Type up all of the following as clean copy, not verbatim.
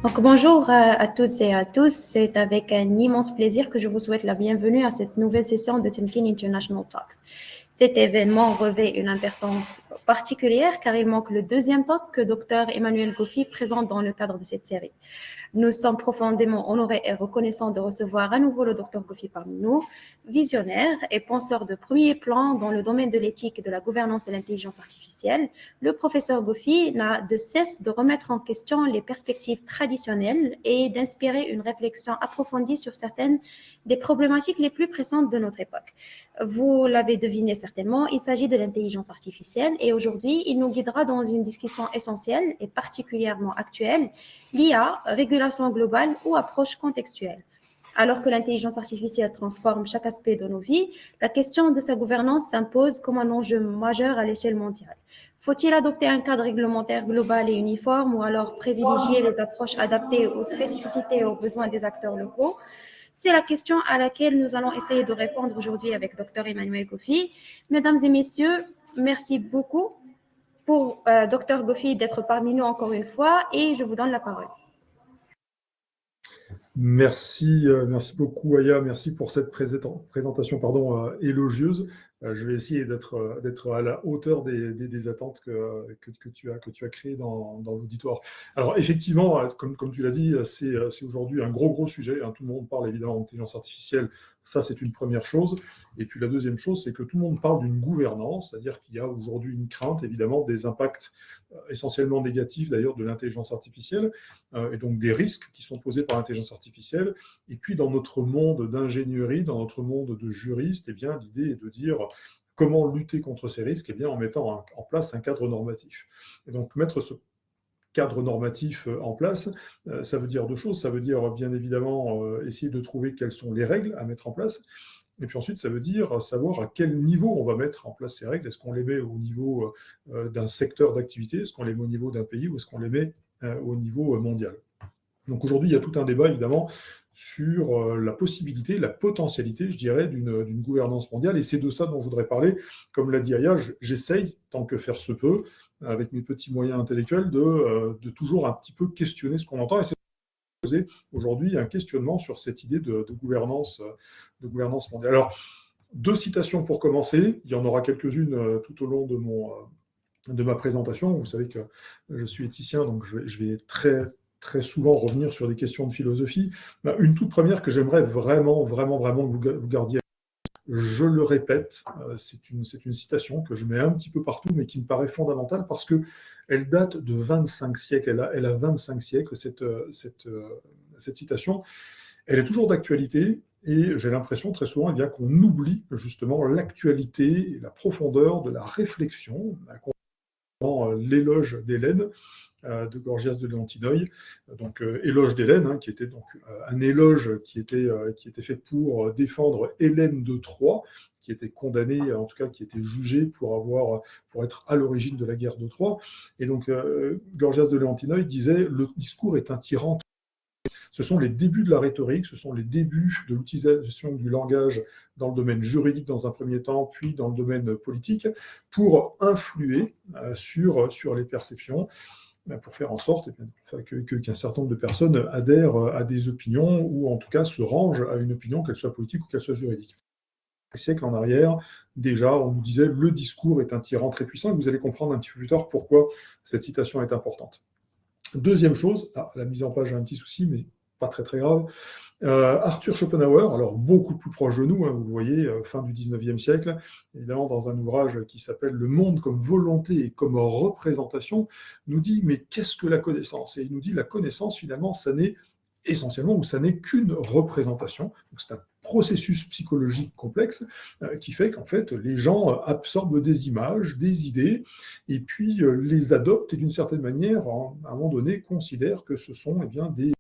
Donc, bonjour à toutes et à tous. C'est avec un immense plaisir que je vous souhaite la bienvenue à cette nouvelle session de Timken International Talks. Cet événement revêt une importance particulière car il manque le deuxième talk que Dr Emmanuel Goffi présente dans le cadre de cette série. Nous sommes profondément honorés et reconnaissants de recevoir à nouveau le Dr Goffi parmi nous, visionnaire et penseur de premier plan dans le domaine de l'éthique et de la gouvernance de l'intelligence artificielle. Le professeur Goffi n'a de cesse de remettre en question les perspectives traditionnelles et d'inspirer une réflexion approfondie sur certaines des problématiques les plus pressantes de notre époque. Vous l'avez deviné certainement, il s'agit de l'intelligence artificielle et aujourd'hui, il nous guidera dans une discussion essentielle et particulièrement actuelle, l'IA, régulation globale ou approche contextuelle. Alors que l'intelligence artificielle transforme chaque aspect de nos vies, la question de sa gouvernance s'impose comme un enjeu majeur à l'échelle mondiale. Faut-il adopter un cadre réglementaire global et uniforme ou alors privilégier les approches adaptées aux spécificités et aux besoins des acteurs locaux? C'est la question à laquelle nous allons essayer de répondre aujourd'hui avec Dr Emmanuel Goffi. Mesdames et messieurs, merci beaucoup pour Dr Goffi d'être parmi nous encore une fois et je vous donne la parole. Merci beaucoup Aya, merci pour cette présentation élogieuse. Je vais essayer d'être à la hauteur des attentes que tu as créées dans l'auditoire. Alors effectivement, comme tu l'as dit, c'est aujourd'hui un gros sujet. Tout le monde parle évidemment d'intelligence artificielle, ça c'est une première chose. Et puis la deuxième chose, c'est que tout le monde parle d'une gouvernance, c'est-à-dire qu'il y a aujourd'hui une crainte évidemment des impacts essentiellement négatifs d'ailleurs de l'intelligence artificielle et donc des risques qui sont posés par l'intelligence artificielle. Et puis dans notre monde d'ingénierie, dans notre monde de juristes, l'idée est de dire comment lutter contre ces risques en mettant en place un cadre normatif. Et donc mettre ce cadre normatif en place, ça veut dire deux choses. Ça veut dire bien évidemment essayer de trouver quelles sont les règles à mettre en place. Et puis ensuite, ça veut dire savoir à quel niveau on va mettre en place ces règles. Est-ce qu'on les met au niveau d'un secteur d'activité? Est-ce qu'on les met au niveau d'un pays? Ou est-ce qu'on les met au niveau mondial? Donc aujourd'hui, il y a tout un débat, évidemment, sur la possibilité, la potentialité, je dirais, d'une gouvernance mondiale. Et c'est de ça dont je voudrais parler. Comme l'a dit Aya, j'essaye, tant que faire se peut, avec mes petits moyens intellectuels, de toujours un petit peu questionner ce qu'on entend. Et c'est poser aujourd'hui un questionnement sur cette idée de gouvernance mondiale. Alors, deux citations pour commencer. Il y en aura quelques-unes tout au long de ma présentation. Vous savez que je suis éthicien, donc je vais très souvent revenir sur des questions de philosophie. Une toute première que j'aimerais vraiment que vous gardiez. Je le répète, c'est une citation que je mets un petit peu partout, mais qui me paraît fondamentale parce qu'elle date de 25 siècles. Elle a 25 siècles, cette citation. Elle est toujours d'actualité et j'ai l'impression très souvent qu'on oublie justement l'actualité et la profondeur de la réflexion dans l'éloge d'Hélène de Gorgias de Léontinoï, donc éloge d'Hélène, qui était donc un éloge qui était fait pour défendre Hélène de Troie, qui était condamnée, en tout cas qui était jugée pour être à l'origine de la guerre de Troie. Et donc Gorgias de Léontinoï disait: le discours est un tyran. Ce sont les débuts de la rhétorique, ce sont les débuts de l'utilisation du langage dans le domaine juridique dans un premier temps, puis dans le domaine politique, pour influer sur les perceptions, pour faire en sorte qu'un certain nombre de personnes adhèrent à des opinions, ou en tout cas se rangent à une opinion, qu'elle soit politique ou qu'elle soit juridique. Un siècle en arrière, déjà, on nous disait « le discours est un tyran très puissant », et vous allez comprendre un petit peu plus tard pourquoi cette citation est importante. Deuxième chose, la mise en page a un petit souci, mais pas très grave. Arthur Schopenhauer, alors beaucoup plus proche de nous, vous le voyez, fin du 19e siècle, évidemment dans un ouvrage qui s'appelle « Le monde comme volonté et comme représentation », nous dit « mais qu'est-ce que la connaissance ?» Et il nous dit « la connaissance, finalement, ça n'est essentiellement, ou ça n'est qu'une représentation. » Donc c'est un processus psychologique complexe qui fait qu'en fait, les gens absorbent des images, des idées, et puis les adoptent, et d'une certaine manière, à un moment donné, considèrent que ce sont des...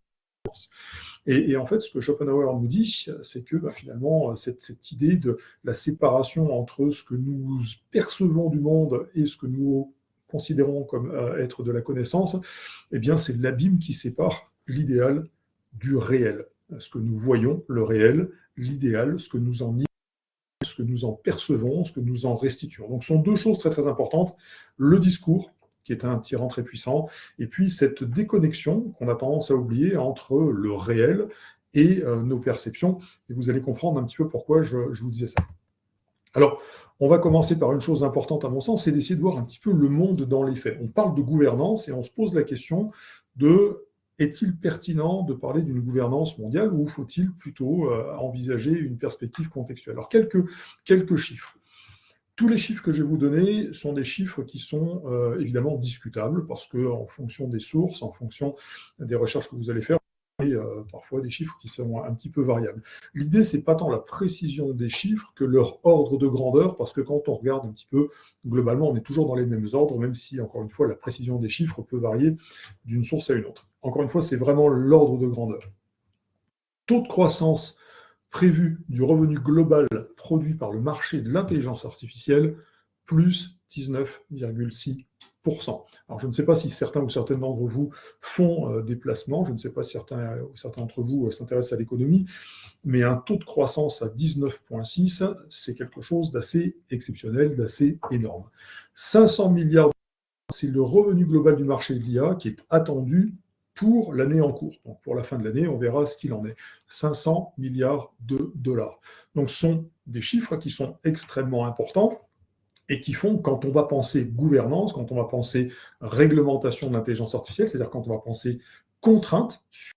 Et en fait, ce que Schopenhauer nous dit, c'est que finalement, cette idée de la séparation entre ce que nous percevons du monde et ce que nous considérons comme être de la connaissance, c'est l'abîme qui sépare l'idéal du réel. Ce que nous voyons, le réel, l'idéal, ce que nous en percevons, ce que nous en restituons. Donc, ce sont deux choses très importantes. Le discours, qui est un tyran très puissant, et puis cette déconnexion qu'on a tendance à oublier entre le réel et nos perceptions. Et vous allez comprendre un petit peu pourquoi je vous disais ça. Alors, on va commencer par une chose importante à mon sens, c'est d'essayer de voir un petit peu le monde dans les faits. On parle de gouvernance et on se pose la question de est-il pertinent de parler d'une gouvernance mondiale ou faut-il plutôt envisager une perspective contextuelle? Alors, quelques chiffres. Tous les chiffres que je vais vous donner sont des chiffres qui sont évidemment discutables parce qu'en fonction des sources, en fonction des recherches que vous allez faire, et parfois des chiffres qui sont un petit peu variables. L'idée, c'est pas tant la précision des chiffres que leur ordre de grandeur, parce que quand on regarde un petit peu, globalement, on est toujours dans les mêmes ordres, même si, encore une fois, la précision des chiffres peut varier d'une source à une autre. Encore une fois, c'est vraiment l'ordre de grandeur. Taux de croissance prévu du revenu global produit par le marché de l'intelligence artificielle, plus 19,6%. Alors, je ne sais pas si certains ou certaines d'entre vous font des placements, je ne sais pas si certains d'entre vous s'intéressent à l'économie, mais un taux de croissance à 19,6, c'est quelque chose d'assez exceptionnel, d'assez énorme. 500 milliards, c'est le revenu global du marché de l'IA qui est attendu pour l'année en cours. Donc, pour la fin de l'année, on verra ce qu'il en est. 500 milliards de dollars. Donc, ce sont des chiffres qui sont extrêmement importants et qui font, quand on va penser gouvernance, quand on va penser réglementation de l'intelligence artificielle, c'est-à-dire quand on va penser contraintes sur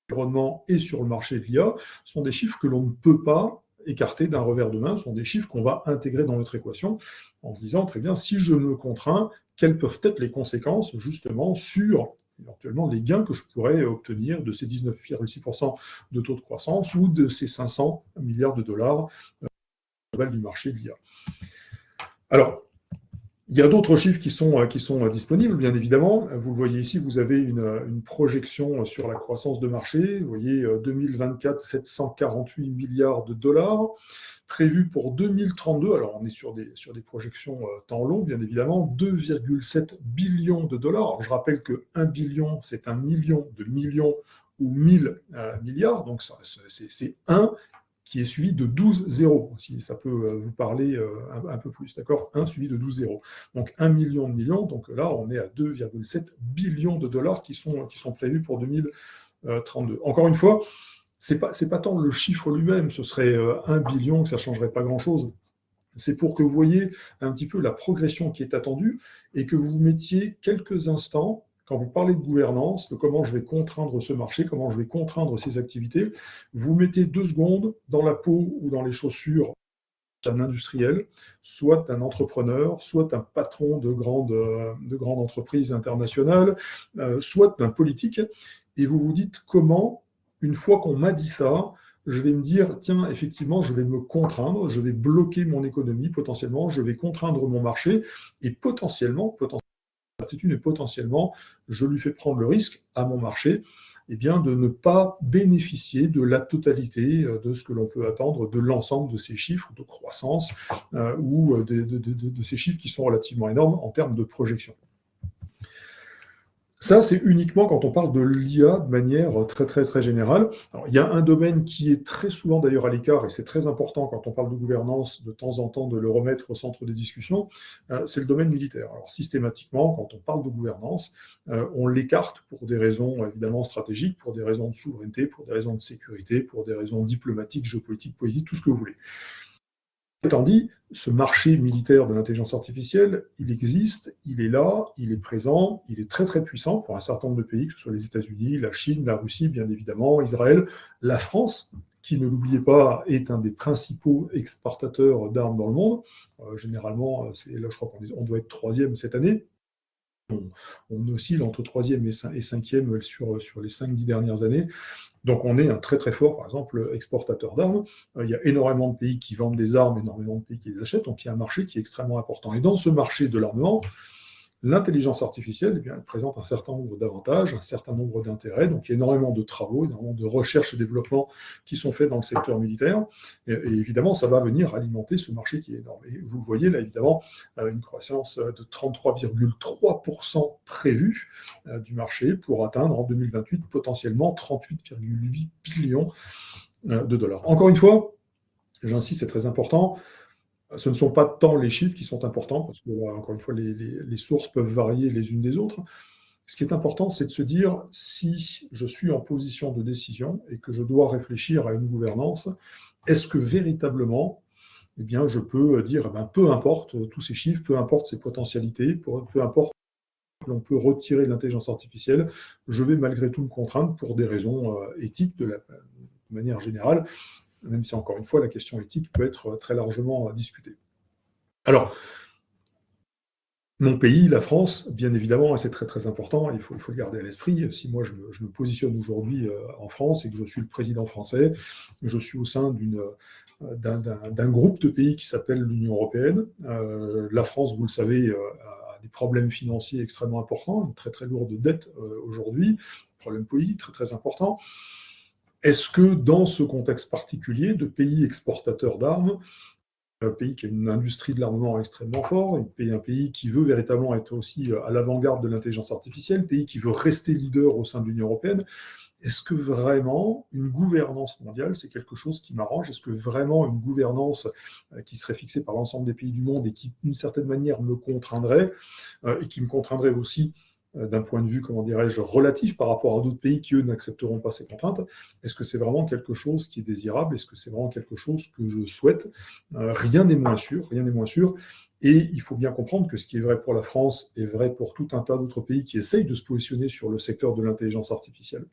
l'environnement et sur le marché de l'IA, ce sont des chiffres que l'on ne peut pas écarter d'un revers de main, ce sont des chiffres qu'on va intégrer dans notre équation en se disant, très bien, si je me contrains, quelles peuvent être les conséquences justement sur éventuellement les gains que je pourrais obtenir de ces 19,6% de taux de croissance ou de ces 500 milliards de dollars global du marché de l'IA. Alors, il y a d'autres chiffres qui sont disponibles, bien évidemment. Vous le voyez ici, vous avez une projection sur la croissance de marché. Vous voyez 2024, 748 milliards de dollars. Prévu pour 2032, alors on est sur des projections temps long, bien évidemment, 2,7 billions de dollars. Alors, je rappelle que 1 billion, c'est 1 million de millions ou 1000 milliards. Donc, c'est 1 qui est suivi de 12 zéros, si ça peut vous parler un peu plus, d'accord? 1 suivi de 12 zéros. Donc 1 million de millions, donc là on est à 2,7 billions de dollars qui sont prévus pour 2032. Encore une fois, c'est pas tant le chiffre lui-même, ce serait 1 billion, que ça ne changerait pas grand-chose. C'est pour que vous voyez un petit peu la progression qui est attendue et que vous vous mettiez quelques instants, quand vous parlez de gouvernance, de comment je vais contraindre ce marché, comment je vais contraindre ces activités, vous mettez 2 secondes dans la peau ou dans les chaussures d'un industriel, soit d'un entrepreneur, soit d'un patron de grande entreprise internationale, soit d'un politique, et vous vous dites comment, une fois qu'on m'a dit ça, je vais me dire, tiens, effectivement, je vais me contraindre, je vais bloquer mon économie potentiellement, je vais contraindre mon marché, et potentiellement, et potentiellement, je lui fais prendre le risque à mon marché eh bien, de ne pas bénéficier de la totalité de ce que l'on peut attendre de l'ensemble de ces chiffres de croissance ou de ces chiffres qui sont relativement énormes en termes de projection. Ça, c'est uniquement quand on parle de l'IA de manière très, très, très générale. Alors, il y a un domaine qui est très souvent d'ailleurs à l'écart, et c'est très important quand on parle de gouvernance, de temps en temps de le remettre au centre des discussions, c'est le domaine militaire. Alors, systématiquement, quand on parle de gouvernance, on l'écarte pour des raisons évidemment stratégiques, pour des raisons de souveraineté, pour des raisons de sécurité, pour des raisons diplomatiques, géopolitiques, politiques, tout ce que vous voulez. Étant dit, ce marché militaire de l'intelligence artificielle, il existe, il est là, il est présent, il est très très puissant pour un certain nombre de pays, que ce soit les États-Unis, la Chine, la Russie, bien évidemment, Israël, la France, qui, ne l'oubliez pas, est un des principaux exportateurs d'armes dans le monde. Généralement, là je crois qu'on doit être 3e cette année. On oscille entre 3e et 5e sur les 5-10 dernières années. Donc on est un très très fort, par exemple, exportateur d'armes. Il y a énormément de pays qui vendent des armes, énormément de pays qui les achètent, donc il y a un marché qui est extrêmement important. Et dans ce marché de l'armement, l'intelligence artificielle, eh bien, elle présente un certain nombre d'avantages, un certain nombre d'intérêts. Donc il y a énormément de travaux, énormément de recherche et développement qui sont faits dans le secteur militaire. Et évidemment, ça va venir alimenter ce marché qui est énorme. Et vous le voyez là, évidemment, une croissance de 33,3% prévue du marché pour atteindre en 2028 potentiellement 38,8 billions de dollars. Encore une fois, j'insiste, c'est très important. Ce ne sont pas tant les chiffres qui sont importants, parce que, là, encore une fois, les sources peuvent varier les unes des autres. Ce qui est important, c'est de se dire, si je suis en position de décision et que je dois réfléchir à une gouvernance, est-ce que véritablement, eh bien, je peux dire, eh bien, peu importe tous ces chiffres, peu importe ces potentialités, peu importe que l'on peut retirer de l'intelligence artificielle, je vais malgré tout me contraindre pour des raisons éthiques de manière générale, même si encore une fois la question éthique peut être très largement discutée. Alors, mon pays, la France, bien évidemment, c'est très très important, il faut le garder à l'esprit. Si moi je me positionne aujourd'hui en France et que je suis le président français, je suis au sein d'un groupe de pays qui s'appelle l'Union européenne. La France, vous le savez, a des problèmes financiers extrêmement importants, une très très lourde dette aujourd'hui, problème politique très très important. Est-ce que dans ce contexte particulier de pays exportateurs d'armes, un pays qui a une industrie de l'armement extrêmement forte, un pays qui veut véritablement être aussi à l'avant-garde de l'intelligence artificielle, un pays qui veut rester leader au sein de l'Union européenne, est-ce que vraiment une gouvernance mondiale, c'est quelque chose qui m'arrange? Est-ce que vraiment une gouvernance qui serait fixée par l'ensemble des pays du monde et qui, d'une certaine manière, me contraindrait, et qui me contraindrait aussi d'un point de vue, comment dirais-je, relatif par rapport à d'autres pays qui, eux, n'accepteront pas ces contraintes, est-ce que c'est vraiment quelque chose qui est désirable? Est-ce que c'est vraiment quelque chose que je souhaite? Rien n'est moins sûr, rien n'est moins sûr. Et il faut bien comprendre que ce qui est vrai pour la France est vrai pour tout un tas d'autres pays qui essayent de se positionner sur le secteur de l'intelligence artificielle.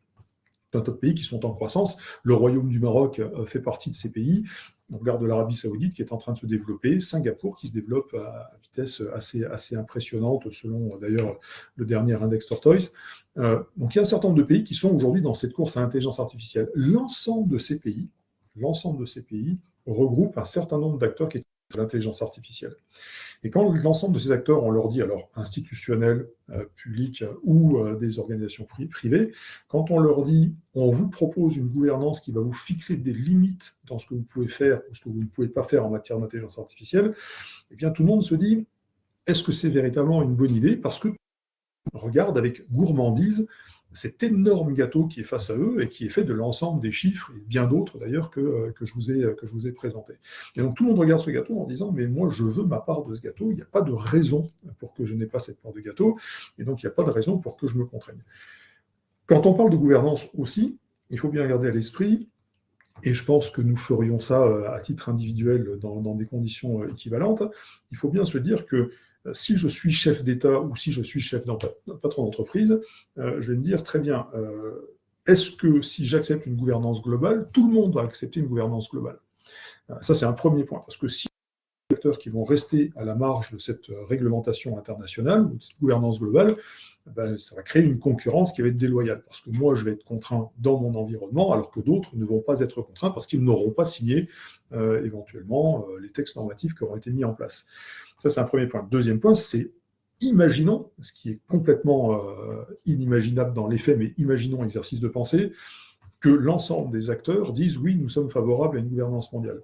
Un tas de pays qui sont en croissance. Le Royaume du Maroc fait partie de ces pays. On regarde l'Arabie Saoudite qui est en train de se développer, Singapour qui se développe à vitesse assez impressionnante, selon d'ailleurs le dernier index Tortoise. Donc il y a un certain nombre de pays qui sont aujourd'hui dans cette course à l'intelligence artificielle. L'ensemble de ces pays regroupe un certain nombre d'acteurs qui est l'intelligence artificielle. Et quand l'ensemble de ces acteurs, on leur dit, alors institutionnels, publics ou des organisations privées, quand on leur dit, on vous propose une gouvernance qui va vous fixer des limites dans ce que vous pouvez faire ou ce que vous ne pouvez pas faire en matière d'intelligence artificielle, eh bien tout le monde se dit, est-ce que c'est véritablement une bonne idée? Parce que regarde avec gourmandise cet énorme gâteau qui est face à eux et qui est fait de l'ensemble des chiffres, et bien d'autres d'ailleurs que je vous ai présentés. Et donc tout le monde regarde ce gâteau en disant, mais moi je veux ma part de ce gâteau, il n'y a pas de raison pour que je n'ai pas cette part de gâteau, et donc il n'y a pas de raison pour que je me contraigne. Quand on parle de gouvernance aussi, il faut bien garder à l'esprit, et je pense que nous ferions ça à titre individuel dans des conditions équivalentes, il faut bien se dire que si je suis chef d'État ou si je suis patron d'entreprise, je vais me dire, très bien, est-ce que si j'accepte une gouvernance globale, tout le monde va accepter une gouvernance globale? Ça, c'est un premier point, parce que si les acteurs qui vont rester à la marge de cette réglementation internationale ou de cette gouvernance globale, ben, ça va créer une concurrence qui va être déloyale, parce que moi, je vais être contraint dans mon environnement, alors que d'autres ne vont pas être contraints parce qu'ils n'auront pas signé éventuellement les textes normatifs qui auront été mis en place. Ça, c'est un premier point. Deuxième point, c'est imaginons, ce qui est complètement inimaginable dans les faits, mais imaginons l'exercice de pensée, que l'ensemble des acteurs disent oui, nous sommes favorables à une gouvernance mondiale.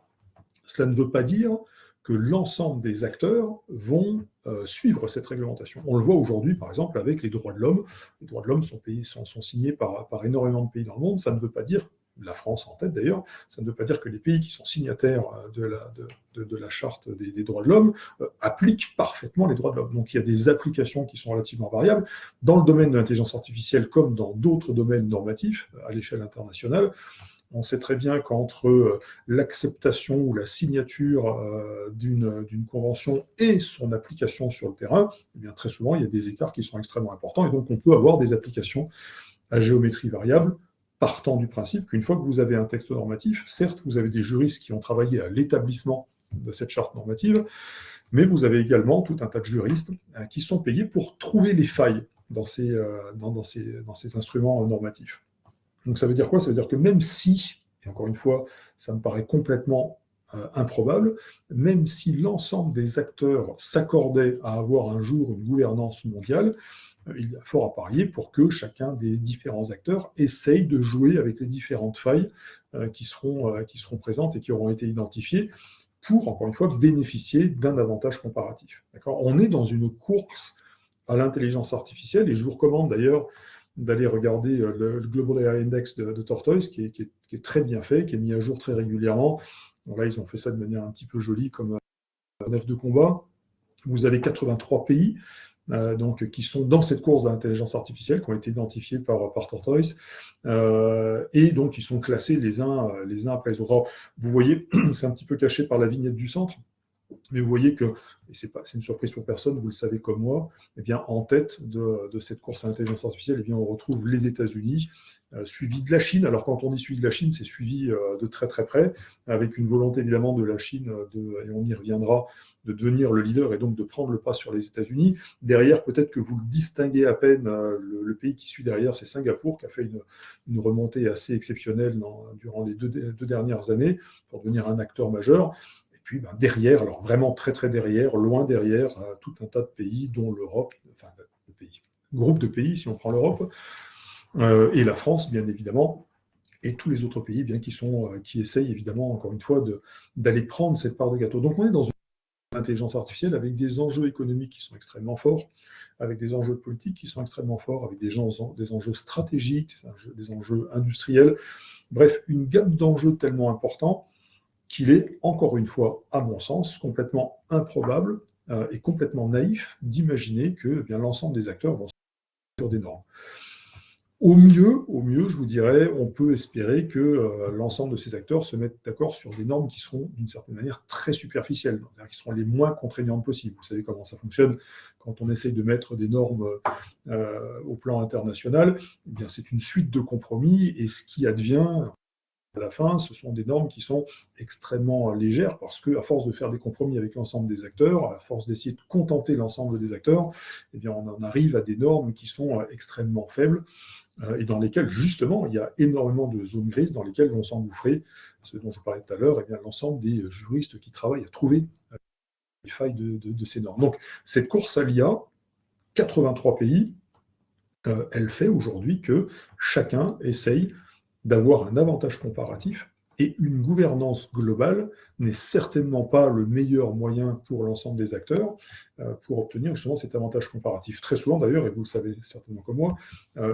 Cela ne veut pas dire que l'ensemble des acteurs vont suivre cette réglementation. On le voit aujourd'hui, par exemple, avec les droits de l'homme. Les droits de l'homme sont signés par énormément de pays dans le monde. Ça ne veut pas dire, la France en tête d'ailleurs, ça ne veut pas dire que les pays qui sont signataires de la charte des droits de l'homme appliquent parfaitement les droits de l'homme. Donc il y a des applications qui sont relativement variables. Dans le domaine de l'intelligence artificielle, comme dans d'autres domaines normatifs à l'échelle internationale, on sait très bien qu'entre l'acceptation ou la signature d'une convention et son application sur le terrain, eh bien, très souvent, il y a des écarts qui sont extrêmement importants. Et donc, on peut avoir des applications à géométrie variable, partant du principe qu'une fois que vous avez un texte normatif, certes, vous avez des juristes qui ont travaillé à l'établissement de cette charte normative, mais vous avez également tout un tas de juristes qui sont payés pour trouver les failles dans ces instruments normatifs. Donc ça veut dire quoi? Ça veut dire que même si, et encore une fois, ça me paraît complètement improbable, même si l'ensemble des acteurs s'accordaient à avoir un jour une gouvernance mondiale, il y a fort à parier pour que chacun des différents acteurs essaye de jouer avec les différentes failles qui seront présentes et qui auront été identifiées pour, encore une fois, bénéficier d'un avantage comparatif. D'accord? On est dans une course à l'intelligence artificielle, et je vous recommande d'ailleurs d'aller regarder le Global AI Index de Tortoise, qui est très bien fait, qui est mis à jour très régulièrement. Bon, là, ils ont fait ça de manière un petit peu jolie, comme aéronefs de combat. Vous avez 83 pays donc, qui sont dans cette course d'intelligence artificielle, qui ont été identifiés par Tortoise, et donc ils sont classés les uns après les autres. Alors, vous voyez, c'est un petit peu caché par la vignette du centre, mais vous voyez que, et c'est une surprise pour personne, vous le savez comme moi, eh bien, en tête de cette course à l'intelligence artificielle, eh bien, on retrouve les États-Unis, suivi de la Chine. Alors quand on dit suivi de la Chine, c'est suivi de très très près, avec une volonté évidemment de la Chine, et on y reviendra, de devenir le leader et donc de prendre le pas sur les États-Unis. Derrière, peut-être que vous le distinguez à peine, le pays qui suit derrière, c'est Singapour, qui a fait une remontée assez exceptionnelle durant les deux dernières années pour devenir un acteur majeur. Puis derrière, alors vraiment très très derrière, loin derrière, tout un tas de pays, dont l'Europe, enfin le pays, groupe de pays si on prend l'Europe, et la France bien évidemment, et tous les autres pays bien qui essayent évidemment encore une fois d'aller prendre cette part de gâteau. Donc on est dans une intelligence artificielle avec des enjeux économiques qui sont extrêmement forts, avec des enjeux politiques qui sont extrêmement forts, avec des enjeux stratégiques, des enjeux industriels, bref, une gamme d'enjeux tellement importants qu'il est, encore une fois, à mon sens, complètement improbable et complètement naïf d'imaginer que eh bien, l'ensemble des acteurs vont se mettre sur des normes. Au mieux, je vous dirais, on peut espérer que l'ensemble de ces acteurs se mettent d'accord sur des normes qui seront, d'une certaine manière, très superficielles, c'est-à-dire qui seront les moins contraignantes possibles. Vous savez comment ça fonctionne quand on essaye de mettre des normes au plan international. Eh bien, c'est une suite de compromis, et ce qui advient à la fin, ce sont des normes qui sont extrêmement légères parce qu'à force de faire des compromis avec l'ensemble des acteurs, à force d'essayer de contenter l'ensemble des acteurs, eh bien, on en arrive à des normes qui sont extrêmement faibles et dans lesquelles, justement, il y a énormément de zones grises dans lesquelles vont s'engouffrer, ce dont je parlais tout à l'heure, eh bien, l'ensemble des juristes qui travaillent à trouver les failles de ces normes. Donc, cette course à l'IA, 83 pays, elle fait aujourd'hui que chacun essaye d'avoir un avantage comparatif, et une gouvernance globale n'est certainement pas le meilleur moyen pour l'ensemble des acteurs pour obtenir justement cet avantage comparatif. Très souvent d'ailleurs, et vous le savez certainement comme moi,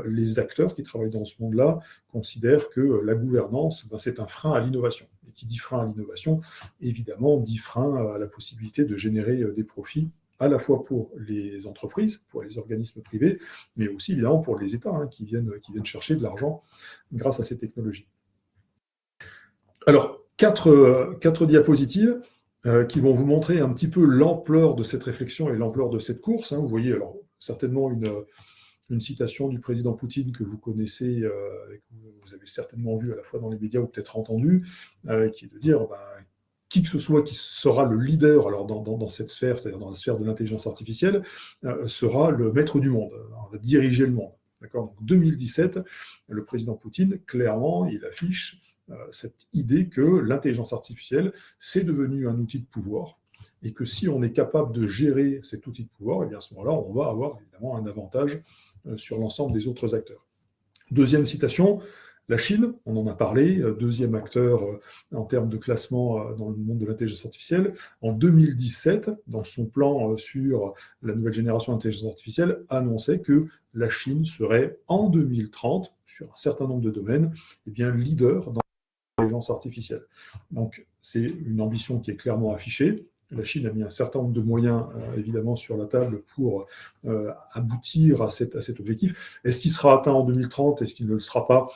les acteurs qui travaillent dans ce monde-là considèrent que la gouvernance, c'est un frein à l'innovation. Et qui dit frein à l'innovation, évidemment, dit frein à la possibilité de générer des profits à la fois pour les entreprises, pour les organismes privés, mais aussi évidemment pour les États qui viennent chercher de l'argent grâce à ces technologies. Alors, quatre diapositives qui vont vous montrer un petit peu l'ampleur de cette réflexion et l'ampleur de cette course. Vous voyez alors certainement une citation du président Poutine que vous connaissez, que vous avez certainement vu à la fois dans les médias ou peut-être entendu, qui est de dire qui que ce soit qui sera le leader alors dans cette sphère, c'est-à-dire dans la sphère de l'intelligence artificielle, sera le maître du monde, va diriger le monde. D'accord ? Donc 2017, le président Poutine, clairement, il affiche cette idée que l'intelligence artificielle, c'est devenu un outil de pouvoir, et que si on est capable de gérer cet outil de pouvoir, et bien à ce moment-là, on va avoir évidemment un avantage sur l'ensemble des autres acteurs. Deuxième citation, la Chine, on en a parlé, deuxième acteur en termes de classement dans le monde de l'intelligence artificielle. En 2017, dans son plan sur la nouvelle génération d'intelligence artificielle, annonçait que la Chine serait en 2030, sur un certain nombre de domaines, leader dans l'intelligence artificielle. Donc c'est une ambition qui est clairement affichée. La Chine a mis un certain nombre de moyens, évidemment, sur la table pour aboutir à cet objectif. Est-ce qu'il sera atteint en 2030? Est-ce qu'il ne le sera pas?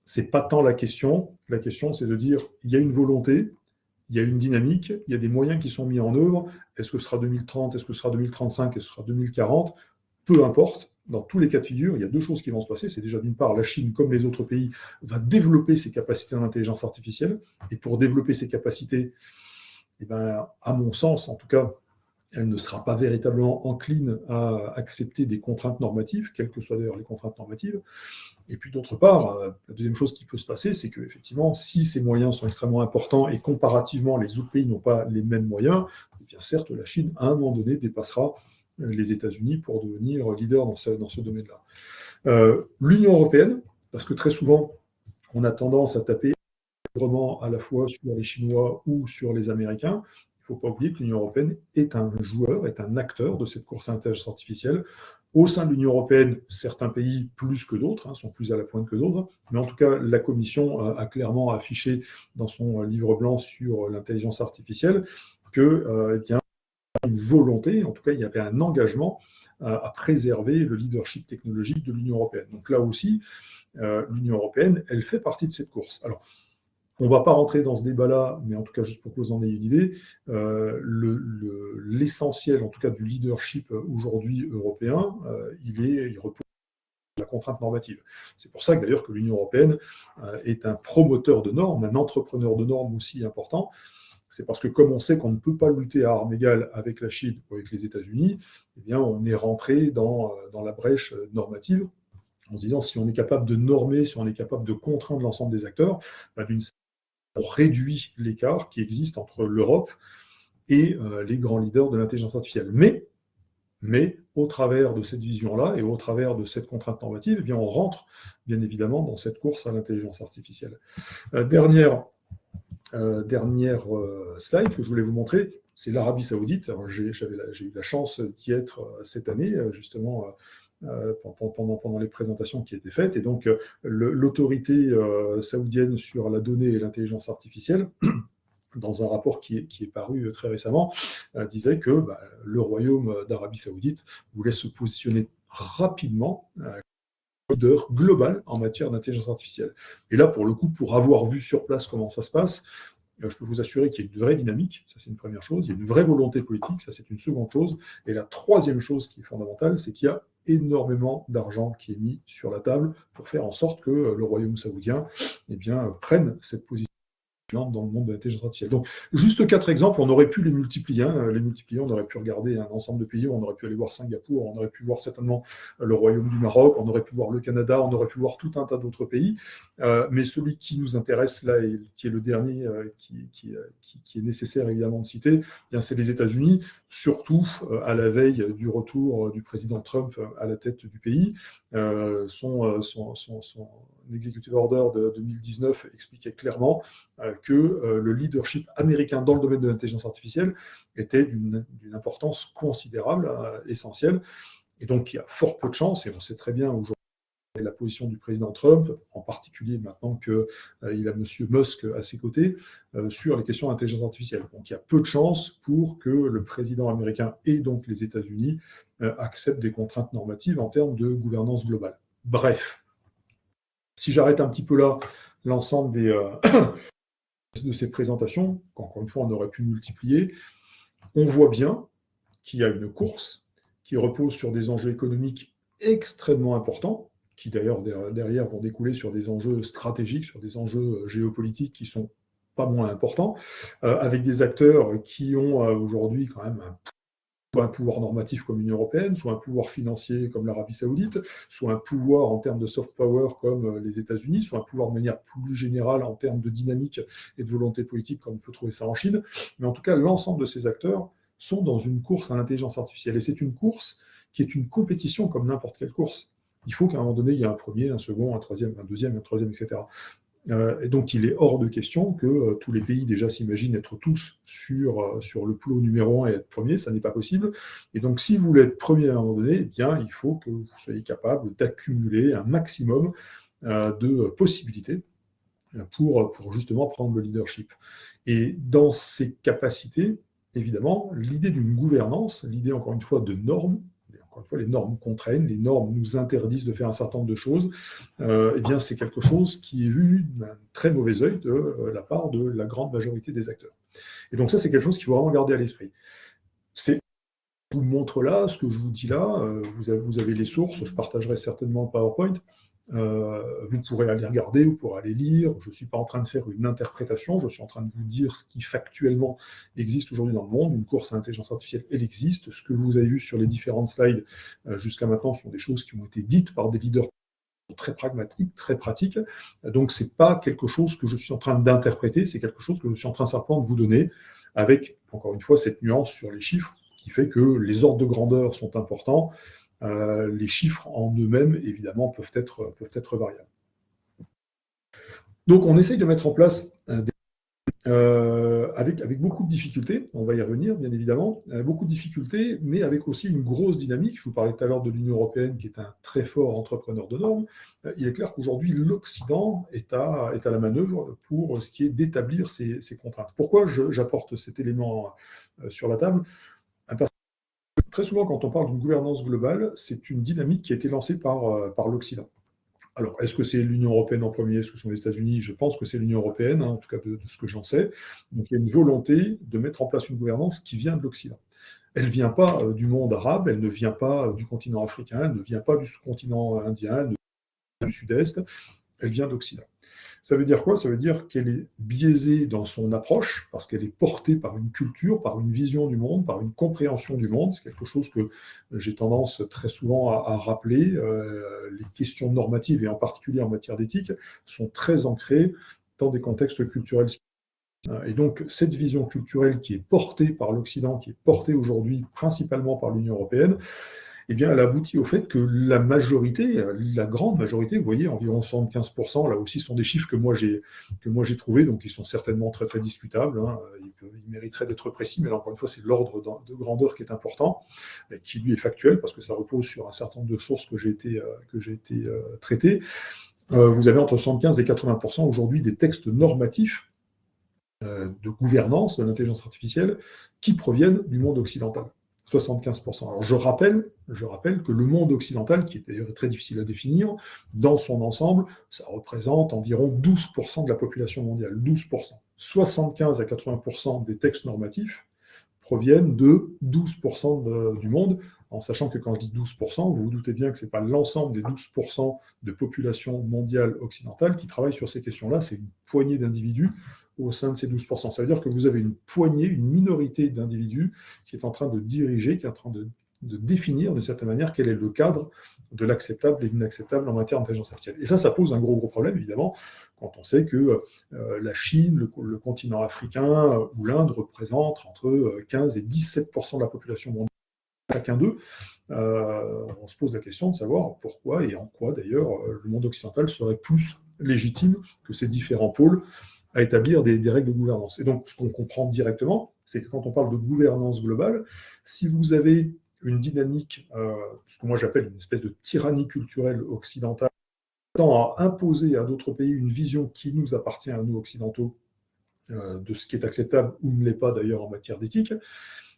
C'est pas tant la question. La question, c'est de dire, il y a une volonté, il y a une dynamique, il y a des moyens qui sont mis en œuvre. Est-ce que ce sera 2030? Est-ce que ce sera 2035? Est-ce que ce sera 2040? Peu importe. Dans tous les cas de figure, il y a deux choses qui vont se passer. C'est déjà, d'une part, la Chine, comme les autres pays, va développer ses capacités en intelligence artificielle. Et pour développer ses capacités, à mon sens, en tout cas, elle ne sera pas véritablement encline à accepter des contraintes normatives, quelles que soient d'ailleurs les contraintes normatives. Et puis d'autre part, la deuxième chose qui peut se passer, c'est qu'effectivement, si ces moyens sont extrêmement importants et comparativement les autres pays n'ont pas les mêmes moyens, eh bien certes, la Chine, à un moment donné, dépassera les États-Unis pour devenir leader dans ce domaine-là. L'Union européenne, parce que très souvent, on a tendance à taper vraiment à la fois sur les Chinois ou sur les Américains. Il ne faut pas oublier que l'Union européenne est un joueur, est un acteur de cette course à l'intelligence artificielle. Au sein de l'Union européenne, certains pays plus que d'autres, sont plus à la pointe que d'autres, mais en tout cas, la Commission a clairement affiché dans son livre blanc sur l'intelligence artificielle que une volonté, en tout cas, il y avait un engagement à préserver le leadership technologique de l'Union européenne. Donc là aussi, l'Union européenne, elle fait partie de cette course. Alors, on ne va pas rentrer dans ce débat-là, mais en tout cas, juste pour que vous en ayez une idée, l'essentiel, en tout cas, du leadership aujourd'hui européen, il repose sur la contrainte normative. C'est pour ça que d'ailleurs que l'Union européenne est un promoteur de normes, un entrepreneur de normes aussi important. C'est parce que comme on sait qu'on ne peut pas lutter à armes égales avec la Chine ou avec les États-Unis, eh bien, on est rentré dans la brèche normative en se disant si on est capable de normer, si on est capable de contraindre l'ensemble des acteurs, d'une on réduit l'écart qui existe entre l'Europe et les grands leaders de l'intelligence artificielle. Mais au travers de cette vision-là et au travers de cette contrainte normative, eh bien, on rentre bien évidemment dans cette course à l'intelligence artificielle. Dernière slide que je voulais vous montrer, c'est l'Arabie Saoudite. J'ai eu la chance d'y être cette année, justement, pendant les présentations qui étaient faites. Et donc, l'autorité saoudienne sur la donnée et l'intelligence artificielle, dans un rapport qui est paru très récemment, disait que le royaume d'Arabie Saoudite voulait se positionner rapidement leader global en matière d'intelligence artificielle. Et là, pour le coup, pour avoir vu sur place comment ça se passe, je peux vous assurer qu'il y a une vraie dynamique, ça c'est une première chose, il y a une vraie volonté politique, ça c'est une seconde chose, et la troisième chose qui est fondamentale, c'est qu'il y a énormément d'argent qui est mis sur la table pour faire en sorte que le royaume saoudien prenne cette position dans le monde de l'intelligence artificielle. Donc, juste 4 exemples, on aurait pu les multiplier. On aurait pu regarder un ensemble de pays, on aurait pu aller voir Singapour, on aurait pu voir certainement le Royaume du Maroc, on aurait pu voir le Canada, on aurait pu voir tout un tas d'autres pays. Mais celui qui nous intéresse là, et qui est le dernier qui est nécessaire évidemment de citer, c'est les États-Unis, surtout à la veille du retour du président Trump à la tête du pays. Son executive order de 2019 expliquait clairement que le leadership américain dans le domaine de l'intelligence artificielle était d'une importance considérable, essentielle. Et donc, il y a fort peu de chance, et on sait très bien aujourd'hui la position du président Trump, en particulier maintenant qu'il a M. Musk à ses côtés, sur les questions d'intelligence artificielle. Donc, il y a peu de chance pour que le président américain et donc les États-Unis acceptent des contraintes normatives en termes de gouvernance globale. Bref, si j'arrête un petit peu là l'ensemble de ces présentations, qu'encore une fois on aurait pu multiplier, on voit bien qu'il y a une course qui repose sur des enjeux économiques extrêmement importants, qui d'ailleurs derrière vont découler sur des enjeux stratégiques, sur des enjeux géopolitiques qui sont pas moins importants, avec des acteurs qui ont aujourd'hui quand même soit un pouvoir normatif comme l'Union européenne, soit un pouvoir financier comme l'Arabie Saoudite, soit un pouvoir en termes de soft power comme les États-Unis, soit un pouvoir de manière plus générale en termes de dynamique et de volonté politique comme on peut trouver ça en Chine. Mais en tout cas, l'ensemble de ces acteurs sont dans une course à l'intelligence artificielle. Et c'est une course qui est une compétition comme n'importe quelle course. Il faut qu'à un moment donné, il y ait un premier, un second, un troisième, un deuxième, un troisième, etc. Et donc, il est hors de question que tous les pays déjà s'imaginent être tous sur le plot numéro 1 et être premier, ça n'est pas possible. Et donc, si vous voulez être premier à un moment donné, eh bien, il faut que vous soyez capable d'accumuler un maximum de possibilités pour justement prendre le leadership. Et dans ces capacités, évidemment, l'idée d'une gouvernance, l'idée encore une fois de normes, encore une fois, les normes contraignent, les normes nous interdisent de faire un certain nombre de choses, eh bien, c'est quelque chose qui est vu d'un très mauvais œil de la part de la grande majorité des acteurs. Et donc ça, c'est quelque chose qu'il faut vraiment garder à l'esprit. Je vous montre là, ce que je vous dis là, vous avez les sources, je partagerai certainement le PowerPoint, vous pourrez aller regarder, vous pourrez aller lire, je ne suis pas en train de faire une interprétation, je suis en train de vous dire ce qui factuellement existe aujourd'hui dans le monde. Une course à l'intelligence artificielle, elle existe. Ce que vous avez vu sur les différentes slides jusqu'à maintenant sont des choses qui ont été dites par des leaders très pragmatiques, très pratiques. Donc ce n'est pas quelque chose que je suis en train d'interpréter, c'est quelque chose que je suis en train simplement de vous donner avec, encore une fois, cette nuance sur les chiffres qui fait que les ordres de grandeur sont importants. Les chiffres en eux-mêmes, évidemment, peuvent être variables. Donc, on essaye de mettre en place avec beaucoup de difficultés, on va y revenir, bien évidemment, beaucoup de difficultés, mais avec aussi une grosse dynamique. Je vous parlais tout à l'heure de l'Union européenne, qui est un très fort entrepreneur de normes. Il est clair qu'aujourd'hui, l'Occident est à la manœuvre pour ce qui est d'établir ces contraintes. Pourquoi j'apporte cet élément sur la table ? Parce très souvent, quand on parle d'une gouvernance globale, c'est une dynamique qui a été lancée par l'Occident. Alors, est-ce que c'est l'Union européenne en premier? Est-ce que ce sont les États-Unis? Je pense que c'est l'Union européenne, hein, en tout cas de ce que j'en sais. Donc, il y a une volonté de mettre en place une gouvernance qui vient de l'Occident. Elle ne vient pas du monde arabe, elle ne vient pas du continent africain, elle ne vient pas du sous-continent indien, elle ne vient pas du sud-est, elle vient d'Occident. Ça veut dire quoi? Ça veut dire qu'elle est biaisée dans son approche, parce qu'elle est portée par une culture, par une vision du monde, par une compréhension du monde. C'est quelque chose que j'ai tendance très souvent à rappeler. Les questions normatives, et en particulier en matière d'éthique, sont très ancrées dans des contextes culturels spécifiques. Et donc, cette vision culturelle qui est portée par l'Occident, qui est portée aujourd'hui principalement par l'Union européenne, eh bien, elle aboutit au fait que la majorité, la grande majorité, vous voyez, environ 75%, là aussi, ce sont des chiffres que moi j'ai trouvés, donc ils sont certainement très, très discutables, hein, ils mériteraient d'être précis, mais là, encore une fois, c'est l'ordre de grandeur qui est important, et qui, lui, est factuel, parce que ça repose sur un certain nombre de sources que j'ai été traitées. Vous avez entre 75 et 80% aujourd'hui des textes normatifs de gouvernance de l'intelligence artificielle qui proviennent du monde occidental. 75%. Alors je rappelle que le monde occidental, qui est d'ailleurs très difficile à définir, dans son ensemble, ça représente environ 12% de la population mondiale. 12%. 75 à 80% des textes normatifs proviennent de 12% du monde, en sachant que quand je dis 12%, vous vous doutez bien que ce n'est pas l'ensemble des 12% de population mondiale occidentale qui travaille sur ces questions-là, c'est une poignée d'individus au sein de ces 12%. Ça veut dire que vous avez une poignée, une minorité d'individus qui est en train de diriger, qui est en train de définir de certaine manière quel est le cadre de l'acceptable et de l'inacceptable en matière d'intelligence artificielle. Et ça pose un gros problème, évidemment, quand on sait que la Chine, le continent africain ou l'Inde représentent entre 15 et 17% de la population mondiale, chacun d'eux. On se pose la question de savoir pourquoi et en quoi, d'ailleurs, le monde occidental serait plus légitime que ces différents pôles à établir des règles de gouvernance. Et donc, ce qu'on comprend directement, c'est que quand on parle de gouvernance globale, si vous avez une dynamique, ce que moi j'appelle une espèce de tyrannie culturelle occidentale, tend à imposer à d'autres pays une vision qui nous appartient à nous occidentaux, de ce qui est acceptable ou ne l'est pas d'ailleurs en matière d'éthique,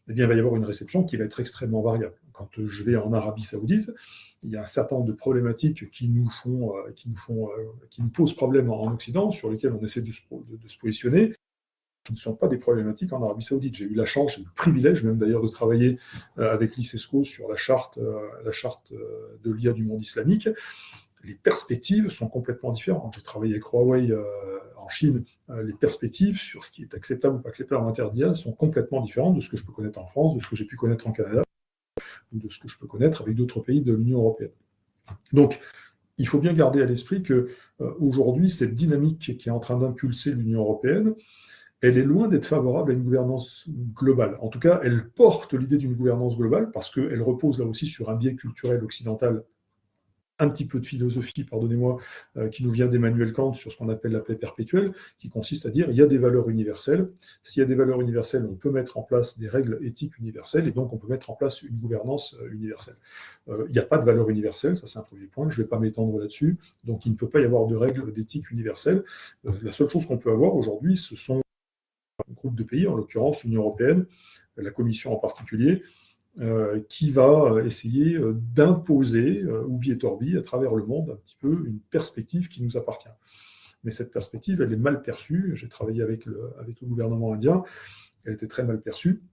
eh bien, il va y avoir une réception qui va être extrêmement variable. Quand je vais en Arabie Saoudite, il y a un certain nombre de problématiques qui nous posent problème en Occident, sur lesquelles on essaie de se positionner, qui ne sont pas des problématiques en Arabie Saoudite. J'ai eu la chance, j'ai eu le privilège même d'ailleurs de travailler avec l'ICESCO sur la charte de l'IA du monde islamique. Les perspectives sont complètement différentes. J'ai travaillé avec Huawei en Chine. Les perspectives sur ce qui est acceptable ou pas acceptable en matière d'IA sont complètement différentes de ce que je peux connaître en France, de ce que j'ai pu connaître en Canada, ou de ce que je peux connaître avec d'autres pays de l'Union européenne. Donc, il faut bien garder à l'esprit qu'aujourd'hui, cette dynamique qui est en train d'impulser l'Union européenne, elle est loin d'être favorable à une gouvernance globale. En tout cas, elle porte l'idée d'une gouvernance globale parce qu'elle repose là aussi sur un biais culturel occidental, un petit peu de philosophie, pardonnez-moi, qui nous vient d'Emmanuel Kant sur ce qu'on appelle la paix perpétuelle, qui consiste à dire il y a des valeurs universelles. S'il y a des valeurs universelles, on peut mettre en place des règles éthiques universelles et donc on peut mettre en place une gouvernance universelle. Il n'y a pas de valeurs universelles, ça c'est un premier point, je ne vais pas m'étendre là-dessus, donc il ne peut pas y avoir de règles d'éthique universelles. La seule chose qu'on peut avoir aujourd'hui, ce sont un groupe de pays, en l'occurrence l'Union européenne, la Commission en particulier, qui va essayer d'imposer, oubi et torbi, à travers le monde, un petit peu une perspective qui nous appartient. Mais cette perspective, elle est mal perçue. J'ai travaillé avec le gouvernement indien, elle était très mal perçue.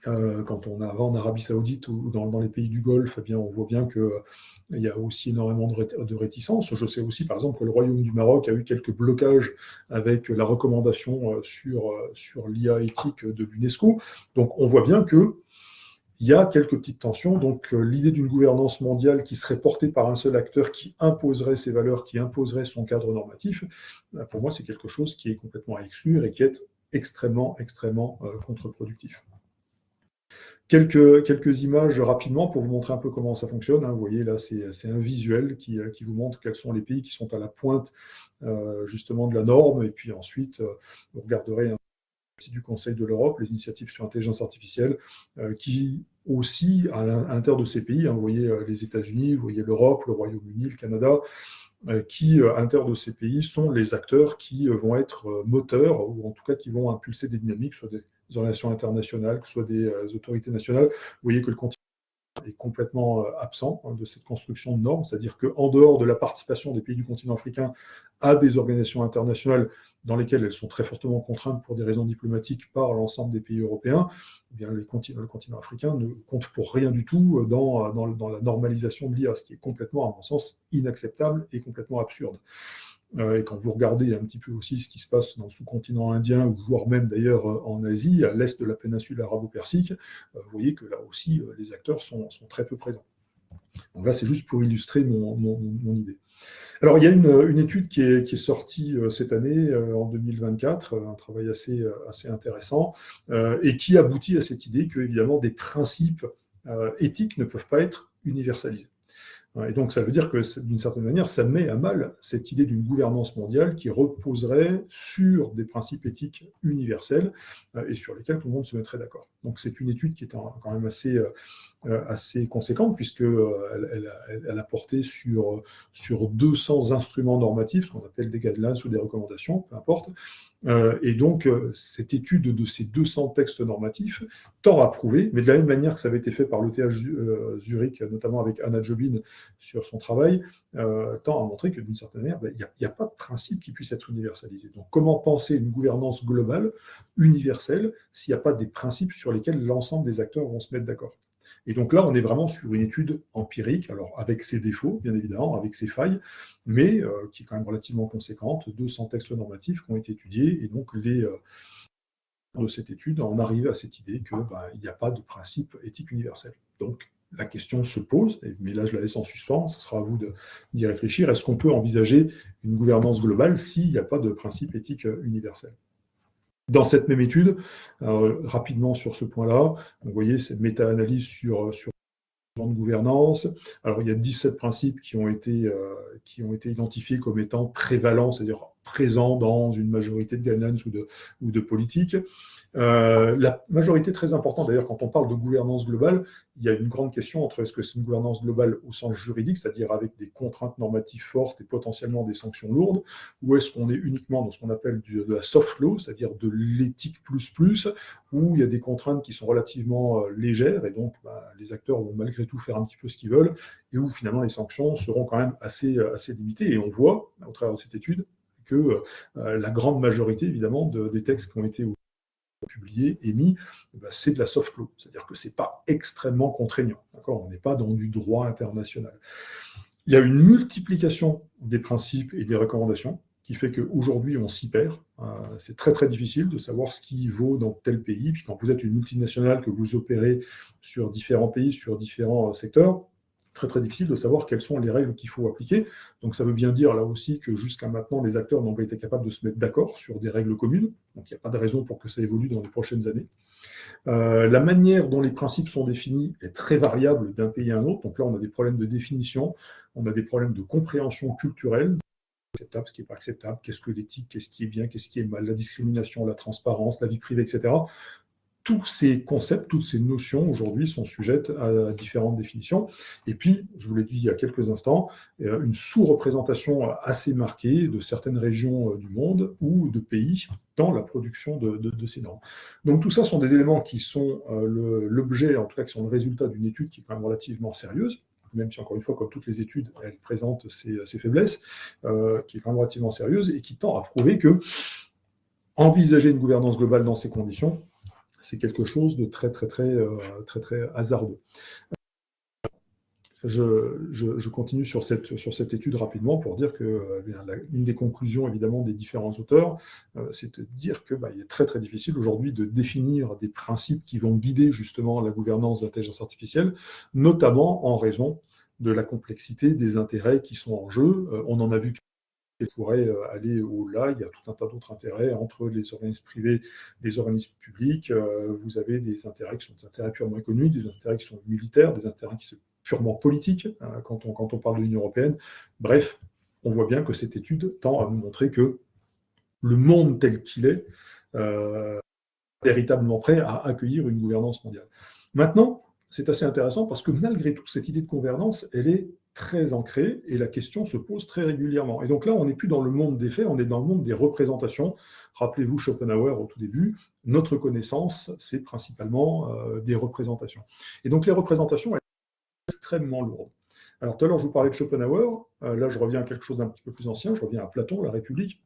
Quand on va en Arabie Saoudite ou dans les pays du Golfe, eh bien, on voit bien qu'il y a aussi énormément de réticences. Je sais aussi, par exemple, que le Royaume du Maroc a eu quelques blocages avec la recommandation sur l'IA éthique de l'UNESCO. Donc, on voit bien que il y a quelques petites tensions, donc l'idée d'une gouvernance mondiale qui serait portée par un seul acteur qui imposerait ses valeurs, qui imposerait son cadre normatif, pour moi c'est quelque chose qui est complètement à exclure et qui est extrêmement contre-productif. Quelques images rapidement pour vous montrer un peu comment ça fonctionne. Vous voyez là, c'est un visuel qui vous montre quels sont les pays qui sont à la pointe justement de la norme, et puis ensuite vous regarderez du Conseil de l'Europe, les initiatives sur l'intelligence artificielle, qui aussi, à l'intérieur de ces pays, vous voyez les États-Unis, vous voyez l'Europe, le Royaume-Uni, le Canada, qui, à l'intérieur de ces pays, sont les acteurs qui vont être moteurs, ou en tout cas qui vont impulser des dynamiques, soit des relations internationales, que ce soit des autorités nationales. Vous voyez que le continent est complètement absent de cette construction de normes, c'est-à-dire qu'en dehors de la participation des pays du continent africain à des organisations internationales dans lesquelles elles sont très fortement contraintes pour des raisons diplomatiques par l'ensemble des pays européens, eh bien, le continent africain ne compte pour rien du tout dans la normalisation de l'IA, ce qui est complètement, à mon sens, inacceptable et complètement absurde. Et quand vous regardez un petit peu aussi ce qui se passe dans le sous-continent indien, ou voire même d'ailleurs en Asie, à l'est de la péninsule arabo-persique, vous voyez que là aussi, les acteurs sont très peu présents. Donc là, c'est juste pour illustrer mon idée. Alors, il y a une étude qui est sortie cette année, en 2024, un travail assez intéressant, et qui aboutit à cette idée que, évidemment, des principes éthiques ne peuvent pas être universalisés. Et donc, ça veut dire que, d'une certaine manière, ça met à mal cette idée d'une gouvernance mondiale qui reposerait sur des principes éthiques universels et sur lesquels tout le monde se mettrait d'accord. Donc, c'est une étude qui est quand même assez conséquente, puisqu'elle a porté sur 200 instruments normatifs, ce qu'on appelle des guidelines ou des recommandations, peu importe. Et donc, cette étude de ces 200 textes normatifs tend à prouver, mais de la même manière que ça avait été fait par l'ETH Zurich, notamment avec Anna Jobin sur son travail, tend à montrer que d'une certaine manière, il n'y a pas de principe qui puisse être universalisé. Donc, comment penser une gouvernance globale, universelle, s'il n'y a pas des principes sur lesquels l'ensemble des acteurs vont se mettre d'accord? Et donc là, on est vraiment sur une étude empirique, alors avec ses défauts, bien évidemment, avec ses failles, mais qui est quand même relativement conséquente, 200 textes normatifs qui ont été étudiés, et donc de cette étude, on arrive à cette idée qu'il n'y a pas de principe éthique universel. Donc la question se pose, mais là je la laisse en suspens, ce sera à vous d'y réfléchir, est-ce qu'on peut envisager une gouvernance globale s'il n'y a pas de principe éthique universel? Dans cette même étude, rapidement sur ce point-là, vous voyez cette méta-analyse sur de gouvernance. Alors, il y a 17 principes qui ont été identifiés comme étant prévalents, c'est-à-dire présents dans une majorité de guidelines ou de politiques. La majorité très importante, d'ailleurs, quand on parle de gouvernance globale, il y a une grande question entre est-ce que c'est une gouvernance globale au sens juridique, c'est-à-dire avec des contraintes normatives fortes et potentiellement des sanctions lourdes, ou est-ce qu'on est uniquement dans ce qu'on appelle de la soft law, c'est-à-dire de l'éthique plus, où il y a des contraintes qui sont relativement légères, et donc les acteurs vont malgré tout faire un petit peu ce qu'ils veulent, et où finalement les sanctions seront quand même assez limitées. Et on voit, au travers de cette étude, que la grande majorité, évidemment, des textes qui ont été publié, émis, c'est de la soft law, c'est-à-dire que c'est pas extrêmement contraignant. On n'est pas dans du droit international. Il y a une multiplication des principes et des recommandations qui fait qu'aujourd'hui, on s'y perd. C'est très, très difficile de savoir ce qui vaut dans tel pays. Puis quand vous êtes une multinationale, que vous opérez sur différents pays, sur différents secteurs, très, très difficile de savoir quelles sont les règles qu'il faut appliquer. Donc, ça veut bien dire, là aussi, que jusqu'à maintenant, les acteurs n'ont pas été capables de se mettre d'accord sur des règles communes. Donc, il n'y a pas de raison pour que ça évolue dans les prochaines années. La manière dont les principes sont définis est très variable d'un pays à un autre. Donc là, on a des problèmes de définition, on a des problèmes de compréhension culturelle, acceptable, ce qui n'est pas acceptable, qu'est-ce que l'éthique, qu'est-ce qui est bien, qu'est-ce qui est mal, la discrimination, la transparence, la vie privée, etc. Tous ces concepts, toutes ces notions aujourd'hui sont sujettes à différentes définitions. Et puis, je vous l'ai dit il y a quelques instants, une sous-représentation assez marquée de certaines régions du monde ou de pays dans la production de ces normes. Donc tout ça sont des éléments qui sont l'objet, en tout cas qui sont le résultat d'une étude qui est quand même relativement sérieuse, même si encore une fois, comme toutes les études, elle présente ses faiblesses, qui est quand même relativement sérieuse et qui tend à prouver que envisager une gouvernance globale dans ces conditions, c'est quelque chose de très hasardeux. Je continue sur cette étude rapidement pour dire que une des conclusions, évidemment, des différents auteurs, c'est de dire qu'il est très, très difficile aujourd'hui de définir des principes qui vont guider justement la gouvernance de l'intelligence artificielle, notamment en raison de la complexité des intérêts qui sont en jeu. On en a vu qui pourrait aller au-delà. Il y a tout un tas d'autres intérêts entre les organismes privés et les organismes publics. Vous avez des intérêts qui sont des intérêts purement économiques, des intérêts qui sont militaires, des intérêts qui sont purement politiques, quand on parle de l'Union européenne. Bref, on voit bien que cette étude tend à nous montrer que le monde tel qu'il est véritablement prêt à accueillir une gouvernance mondiale. Maintenant, c'est assez intéressant parce que malgré tout, cette idée de gouvernance, elle est très ancrée et la question se pose très régulièrement. Et donc là, on n'est plus dans le monde des faits, on est dans le monde des représentations. Rappelez-vous Schopenhauer au tout début, notre connaissance, c'est principalement des représentations. Et donc les représentations, extrêmement lourde. Alors tout à l'heure, je vous parlais de Schopenhauer, là je reviens à quelque chose d'un petit peu plus ancien, je reviens à Platon, la République,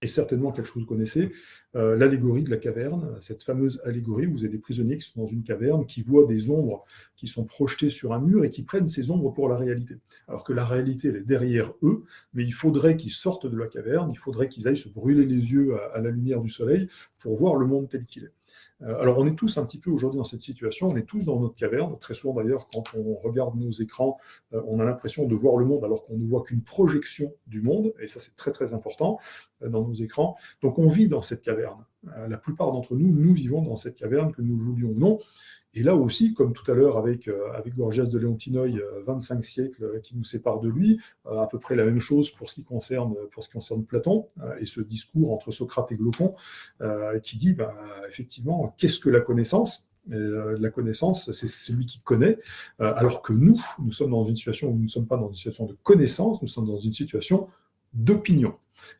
et certainement quelque chose que vous connaissez, l'allégorie de la caverne, cette fameuse allégorie où vous avez des prisonniers qui sont dans une caverne, qui voient des ombres qui sont projetées sur un mur et qui prennent ces ombres pour la réalité. Alors que la réalité, elle est derrière eux, mais il faudrait qu'ils sortent de la caverne, il faudrait qu'ils aillent se brûler les yeux à la lumière du soleil pour voir le monde tel qu'il est. Alors on est tous un petit peu aujourd'hui dans cette situation, on est tous dans notre caverne, très souvent d'ailleurs quand on regarde nos écrans, on a l'impression de voir le monde alors qu'on ne voit qu'une projection du monde, et ça c'est très très important dans nos écrans. Donc on vit dans cette caverne. La plupart d'entre nous, nous vivons dans cette caverne, que nous le voulions ou non. Et là aussi, comme tout à l'heure avec Gorgias de Léontinoï, 25 siècles qui nous séparent de lui, à peu près la même chose pour ce qui concerne Platon, et ce discours entre Socrate et Glaucon, qui dit, effectivement, qu'est-ce que la connaissance ? La connaissance, c'est celui qui connaît, alors que nous sommes dans une situation où nous ne sommes pas dans une situation de connaissance, nous sommes dans une situation d'opinion.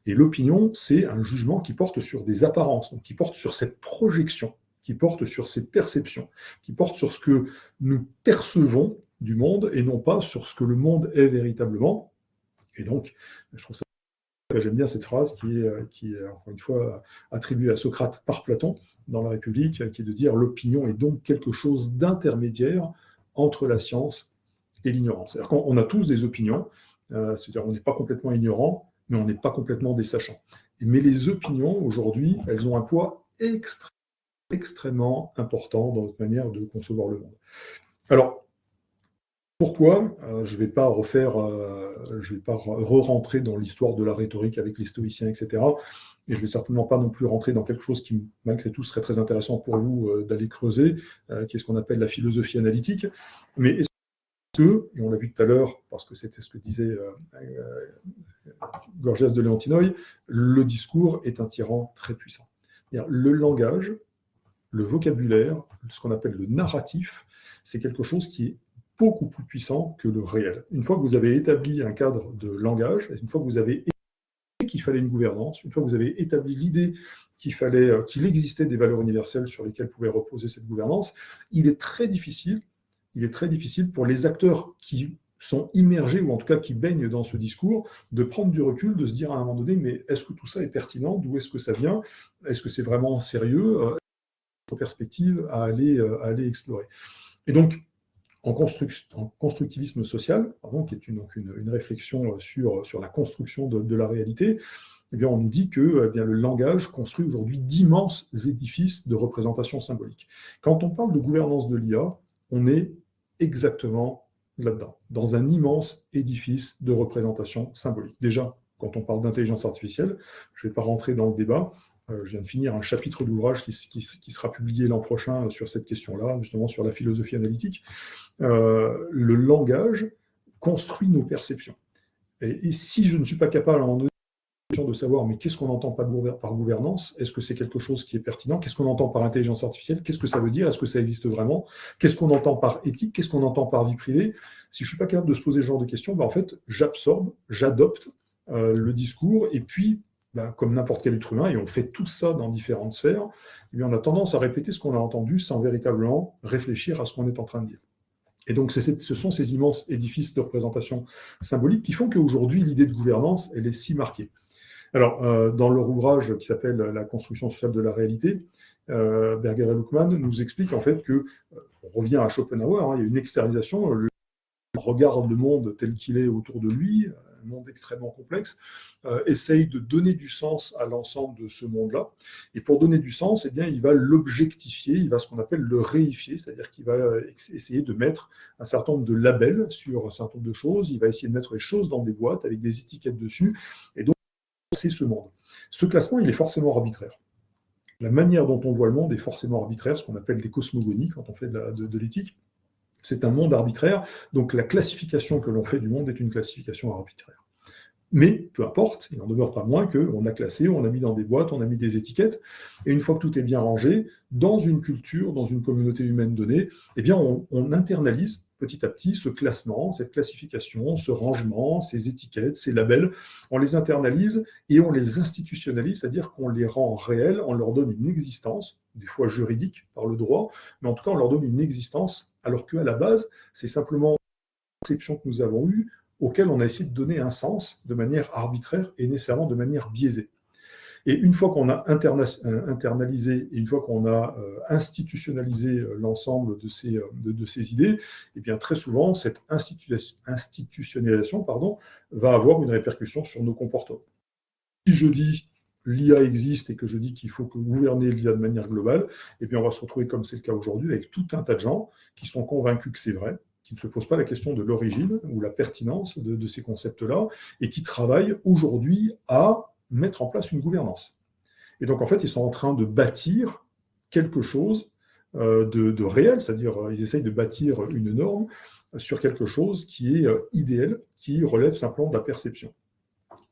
Et l'opinion, c'est un jugement qui porte sur des apparences, donc qui porte sur cette projection, qui porte sur ces perceptions, qui porte sur ce que nous percevons du monde et non pas sur ce que le monde est véritablement. Et donc, je trouve ça, j'aime bien cette phrase qui est encore une fois attribuée à Socrate par Platon dans la République, qui est de dire l'opinion est donc quelque chose d'intermédiaire entre la science et l'ignorance. C'est-à-dire qu'on a tous des opinions, c'est-à-dire on n'est pas complètement ignorant, mais on n'est pas complètement des sachants. Mais les opinions, aujourd'hui, elles ont un poids extrêmement important dans notre manière de concevoir le monde. Alors, pourquoi je ne vais pas re-rentrer dans l'histoire de la rhétorique avec les stoïciens, etc. Et je ne vais certainement pas non plus rentrer dans quelque chose qui, malgré tout, serait très intéressant pour vous d'aller creuser, qui est ce qu'on appelle la philosophie analytique. Mais est-ce que, et on l'a vu tout à l'heure, parce que c'était ce que disait Gorgias de Léontinoï, le discours est un tyran très puissant. Le langage, le vocabulaire, ce qu'on appelle le narratif, c'est quelque chose qui est beaucoup plus puissant que le réel. Une fois que vous avez établi un cadre de langage, une fois que vous avez établi qu'il fallait une gouvernance, une fois que vous avez établi l'idée qu'il existait des valeurs universelles sur lesquelles pouvait reposer cette gouvernance, il est très difficile pour les acteurs qui sont immergés, ou en tout cas qui baignent dans ce discours, de prendre du recul, de se dire à un moment donné, mais est-ce que tout ça est pertinent ? D'où est-ce que ça vient ? Est-ce que c'est vraiment sérieux ? Perspective à aller explorer. Et donc, en constructivisme social, qui est une réflexion sur la construction de la réalité, eh bien, on nous dit que le langage construit aujourd'hui d'immenses édifices de représentation symbolique. Quand on parle de gouvernance de l'IA, on est exactement là-dedans, dans un immense édifice de représentation symbolique. Déjà, quand on parle d'intelligence artificielle, je ne vais pas rentrer dans le débat, je viens de finir un chapitre d'ouvrage qui sera publié l'an prochain sur cette question-là, justement sur la philosophie analytique. Le langage construit nos perceptions. Et si je ne suis pas capable à un moment donné de savoir, mais qu'est-ce qu'on entend par gouvernance ? Est-ce que c'est quelque chose qui est pertinent ? Qu'est-ce qu'on entend par intelligence artificielle ? Qu'est-ce que ça veut dire ? Est-ce que ça existe vraiment ? Qu'est-ce qu'on entend par éthique ? Qu'est-ce qu'on entend par vie privée ? Si je ne suis pas capable de se poser ce genre de questions, en fait, j'absorbe, j'adopte le discours, et puis, comme n'importe quel être humain, et on fait tout ça dans différentes sphères, eh bien, on a tendance à répéter ce qu'on a entendu sans véritablement réfléchir à ce qu'on est en train de dire. Et donc, ce sont ces immenses édifices de représentation symbolique qui font qu'aujourd'hui, l'idée de gouvernance, elle est si marquée. Alors, dans leur ouvrage qui s'appelle « La construction sociale de la réalité », Berger et Luckmann nous expliquent en fait que, on revient à Schopenhauer, il y a une externalisation, le regarde le monde tel qu'il est autour de lui, un monde extrêmement complexe, essaye de donner du sens à l'ensemble de ce monde-là. Et pour donner du sens, eh bien, il va l'objectifier, il va ce qu'on appelle le réifier, c'est-à-dire qu'il va essayer de mettre un certain nombre de labels sur un certain nombre de choses, il va essayer de mettre les choses dans des boîtes avec des étiquettes dessus, et donc c'est ce monde. Ce classement, il est forcément arbitraire. La manière dont on voit le monde est forcément arbitraire, ce qu'on appelle des cosmogonies quand on fait de l'éthique. C'est un monde arbitraire, donc la classification que l'on fait du monde est une classification arbitraire. Mais peu importe, il n'en demeure pas moins qu'on a classé, on a mis dans des boîtes, on a mis des étiquettes, et une fois que tout est bien rangé, dans une culture, dans une communauté humaine donnée, eh bien on internalise petit à petit ce classement, cette classification, ce rangement, ces étiquettes, ces labels, on les internalise et on les institutionnalise, c'est-à-dire qu'on les rend réels, on leur donne une existence, des fois juridique par le droit, mais en tout cas on leur donne une existence, alors qu'à la base, c'est simplement perceptions que nous avons eues, auxquelles on a essayé de donner un sens de manière arbitraire et nécessairement de manière biaisée. Et une fois qu'on a internalisé, et une fois qu'on a institutionnalisé l'ensemble de ces idées, eh bien très souvent, cette institutionnalisation va avoir une répercussion sur nos comportements. Si je dis l'IA existe et que je dis qu'il faut gouverner l'IA de manière globale, eh bien on va se retrouver, comme c'est le cas aujourd'hui, avec tout un tas de gens qui sont convaincus que c'est vrai, qui ne se posent pas la question de l'origine ou la pertinence de ces concepts-là, et qui travaillent aujourd'hui à mettre en place une gouvernance. Et donc, en fait, ils sont en train de bâtir quelque chose de réel, c'est-à-dire ils essayent de bâtir une norme sur quelque chose qui est idéal, qui relève simplement de la perception.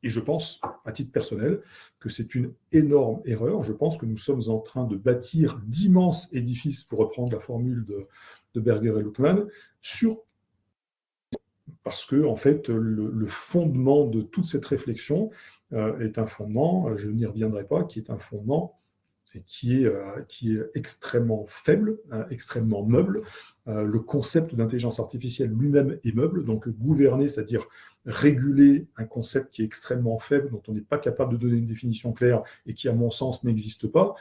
Et je pense, à titre personnel, que c'est une énorme erreur. Je pense que nous sommes en train de bâtir d'immenses édifices, pour reprendre la formule de Berger et Luckmann, parce que, en fait, le fondement de toute cette réflexion est un fondement, je n'y reviendrai pas, qui est un fondement qui est extrêmement faible, extrêmement meuble. Le concept d'intelligence artificielle lui-même est meuble, donc gouverner, c'est-à-dire réguler un concept qui est extrêmement faible, dont on n'est pas capable de donner une définition claire et qui, à mon sens, n'existe pas,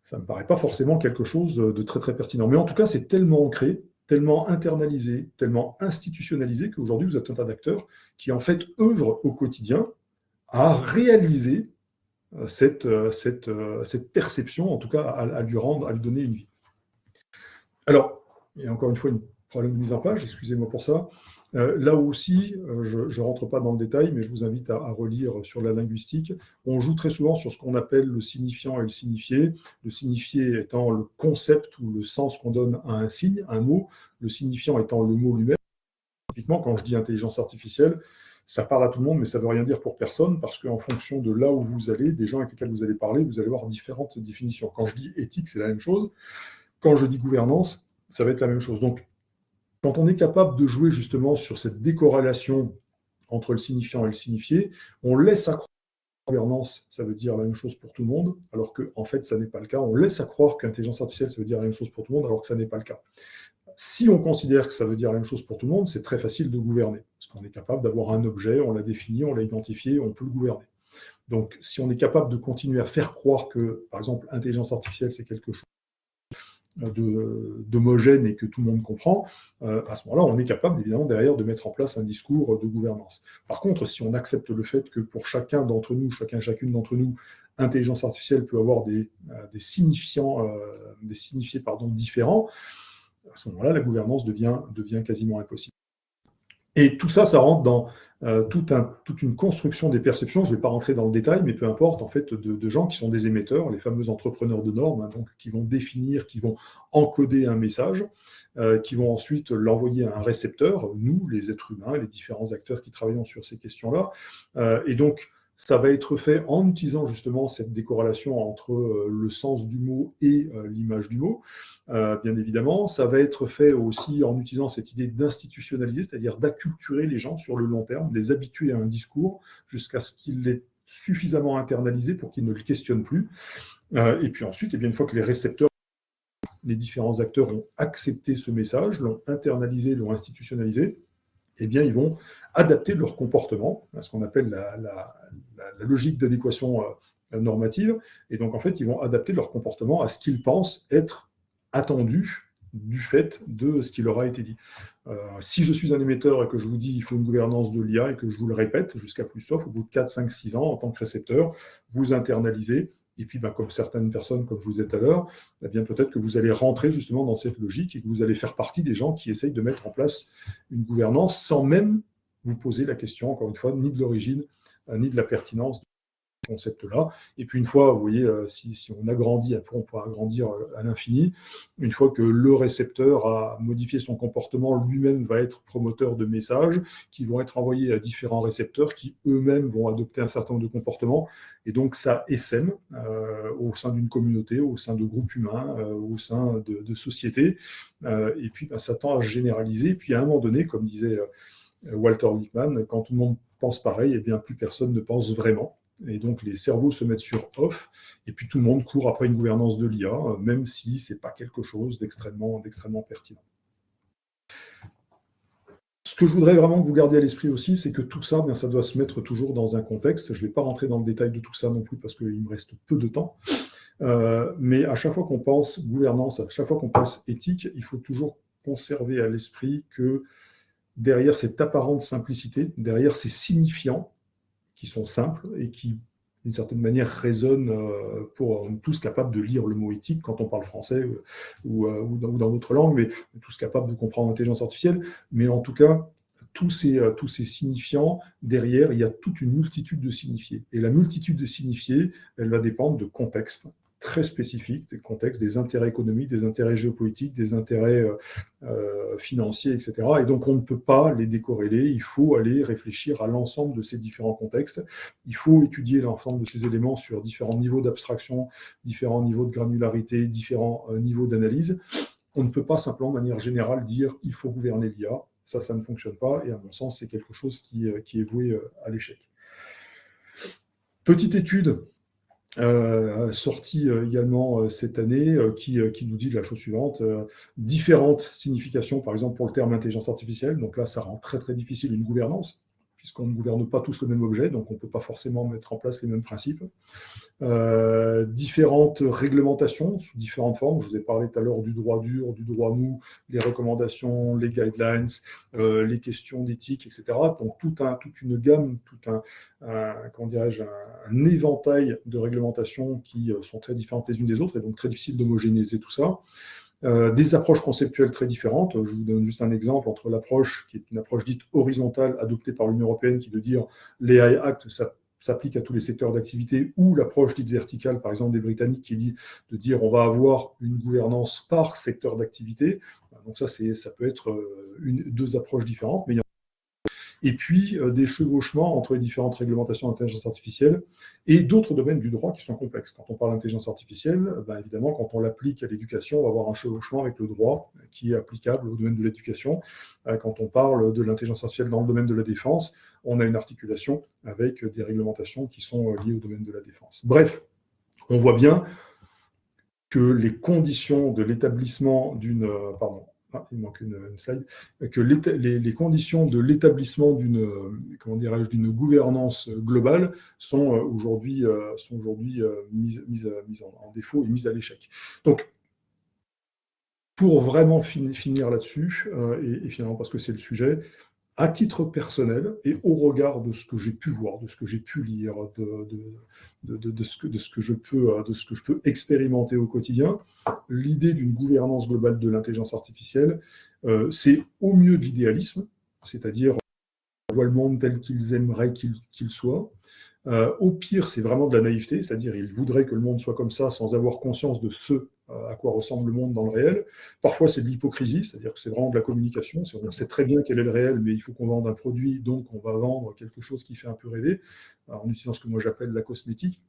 ça ne me paraît pas forcément quelque chose de très très pertinent. Mais en tout cas, c'est tellement ancré, tellement internalisé, tellement institutionnalisé qu'aujourd'hui, vous êtes un tas d'acteurs qui, en fait, œuvrent au quotidien à réaliser cette perception, en tout cas, à lui donner une vie. Alors, il y a encore une fois un problème de mise en page, excusez-moi pour ça. Là aussi, je ne rentre pas dans le détail, mais je vous invite à relire sur la linguistique. On joue très souvent sur ce qu'on appelle le signifiant et le signifié. Le signifié étant le concept ou le sens qu'on donne à un signe, un mot. Le signifiant étant le mot lui-même. Typiquement, quand je dis intelligence artificielle, ça parle à tout le monde, mais ça ne veut rien dire pour personne, parce qu'en fonction de là où vous allez, des gens avec lesquels vous allez parler, vous allez avoir différentes définitions. Quand je dis éthique, c'est la même chose. Quand je dis gouvernance, ça va être la même chose. Donc, quand on est capable de jouer justement sur cette décorrélation entre le signifiant et le signifié, on laisse accroire que la gouvernance, ça veut dire la même chose pour tout le monde, alors qu'en fait, ça n'est pas le cas. On laisse accroire qu'intelligence artificielle, ça veut dire la même chose pour tout le monde, alors que ça n'est pas le cas. Si on considère que ça veut dire la même chose pour tout le monde, c'est très facile de gouverner, parce qu'on est capable d'avoir un objet, on l'a défini, on l'a identifié, on peut le gouverner. Donc, si on est capable de continuer à faire croire que, par exemple, l'intelligence artificielle, c'est quelque chose d'homogène et que tout le monde comprend, à ce moment-là, on est capable, évidemment, derrière, de mettre en place un discours de gouvernance. Par contre, si on accepte le fait que pour chacun d'entre nous, chacune d'entre nous, intelligence artificielle peut avoir des signifiés différents, à ce moment-là, la gouvernance devient quasiment impossible. Et tout ça, ça rentre dans toute une construction des perceptions. Je ne vais pas rentrer dans le détail, mais peu importe, en fait, de gens qui sont des émetteurs, les fameux entrepreneurs de normes, donc qui vont définir, qui vont encoder un message, qui vont ensuite l'envoyer à un récepteur, nous, les êtres humains, les différents acteurs qui travaillent sur ces questions-là. Et donc, ça va être fait en utilisant justement cette décorrélation entre le sens du mot et l'image du mot. Bien évidemment, ça va être fait aussi en utilisant cette idée d'institutionnaliser, c'est-à-dire d'acculturer les gens sur le long terme, les habituer à un discours jusqu'à ce qu'il est suffisamment internalisé pour qu'ils ne le questionnent plus. Et puis ensuite, une fois que les différents acteurs ont accepté ce message, l'ont internalisé, l'ont institutionnalisé, eh bien, ils vont adapter leur comportement à ce qu'on appelle la logique d'adéquation normative. Et donc, en fait, ils vont adapter leur comportement à ce qu'ils pensent être attendu du fait de ce qui leur a été dit. Si je suis un émetteur et que je vous dis qu'il faut une gouvernance de l'IA et que je vous le répète jusqu'à plus sauf, au bout de 4, 5, 6 ans, en tant que récepteur, vous internalisez. Et puis, comme certaines personnes, comme je vous disais tout à l'heure, eh bien peut-être que vous allez rentrer justement dans cette logique et que vous allez faire partie des gens qui essayent de mettre en place une gouvernance sans même vous poser la question, encore une fois, ni de l'origine, ni de la pertinence de ce concept-là. Et puis une fois, vous voyez, si on agrandit, après on pourra agrandir à l'infini, une fois que le récepteur a modifié son comportement, lui-même va être promoteur de messages qui vont être envoyés à différents récepteurs qui eux-mêmes vont adopter un certain nombre de comportements. Et donc ça essaime au sein d'une communauté, au sein de groupes humains, au sein de sociétés. Et puis ça tend à se généraliser. Et puis à un moment donné, comme disait Walter Lippmann, quand tout le monde pense pareil, eh bien plus personne ne pense vraiment. Et donc les cerveaux se mettent sur off, et puis tout le monde court après une gouvernance de l'IA, même si ce n'est pas quelque chose d'extrêmement pertinent. Ce que je voudrais vraiment que vous gardiez à l'esprit aussi, c'est que tout ça, bien, ça doit se mettre toujours dans un contexte. Je ne vais pas rentrer dans le détail de tout ça non plus parce qu'il me reste peu de temps. Mais à chaque fois qu'on pense gouvernance, à chaque fois qu'on pense éthique, il faut toujours conserver à l'esprit que derrière cette apparente simplicité, derrière ces signifiants qui sont simples et qui, d'une certaine manière, résonnent pour tous capables de lire le mot éthique quand on parle français ou dans d'autres langues, mais tous capables de comprendre l'intelligence artificielle. Mais en tout cas, tous ces signifiants, derrière, il y a toute une multitude de signifiés. Et la multitude de signifiés, elle va dépendre de contextes très spécifiques, des contextes, des intérêts économiques, des intérêts géopolitiques, des intérêts financiers, etc. Et donc, on ne peut pas les décorréler. Il faut aller réfléchir à l'ensemble de ces différents contextes. Il faut étudier l'ensemble de ces éléments sur différents niveaux d'abstraction, différents niveaux de granularité, différents niveaux d'analyse. On ne peut pas simplement, de manière générale, dire « il faut gouverner l'IA ». Ça ne fonctionne pas. Et à mon sens, c'est quelque chose qui est voué à l'échec. Petite étude sortie également cette année, qui nous dit la chose suivante, différentes significations, par exemple pour le terme intelligence artificielle, donc là ça rend très très difficile une gouvernance, puisqu'on ne gouverne pas tous le même objet, donc on ne peut pas forcément mettre en place les mêmes principes. Différentes réglementations sous différentes formes. Je vous ai parlé tout à l'heure du droit dur, du droit mou, les recommandations, les guidelines, les questions d'éthique, etc. Donc toute une gamme, comment dirais-je, un éventail de réglementations qui sont très différentes les unes des autres et donc très difficile d'homogénéiser tout ça. Des approches conceptuelles très différentes. Je vous donne juste un exemple entre l'approche qui est une approche dite horizontale adoptée par l'Union européenne qui veut dire l'AI Act, ça s'applique à tous les secteurs d'activité, ou l'approche dite verticale, par exemple des Britanniques, qui dit de dire on va avoir une gouvernance par secteur d'activité. Donc ça peut être deux approches différentes, mais il y a et puis des chevauchements entre les différentes réglementations d'intelligence artificielle et d'autres domaines du droit qui sont complexes. Quand on parle d'intelligence artificielle, évidemment, quand on l'applique à l'éducation, on va avoir un chevauchement avec le droit qui est applicable au domaine de l'éducation. Quand on parle de l'intelligence artificielle dans le domaine de la défense, on a une articulation avec des réglementations qui sont liées au domaine de la défense. Bref, on voit bien que les conditions de l'établissement d'une... il manque une slide, que les conditions de l'établissement d'une gouvernance globale sont aujourd'hui mises en défaut et mises à l'échec. Donc, pour vraiment finir là-dessus, et finalement parce que c'est le sujet, à titre personnel et au regard de ce que j'ai pu voir, de ce que j'ai pu lire, de ce que je peux expérimenter au quotidien, l'idée d'une gouvernance globale de l'intelligence artificielle, c'est au mieux de l'idéalisme, c'est-à-dire on voit le monde tel qu'ils aimeraient qu'il soit. Au pire, c'est vraiment de la naïveté, c'est-à-dire ils voudraient que le monde soit comme ça sans avoir conscience de ce à quoi ressemble le monde dans le réel. Parfois, c'est de l'hypocrisie, c'est-à-dire que c'est vraiment de la communication. On sait très bien quel est le réel, mais il faut qu'on vende un produit, donc on va vendre quelque chose qui fait un peu rêver, en utilisant ce que moi j'appelle la cosmétique.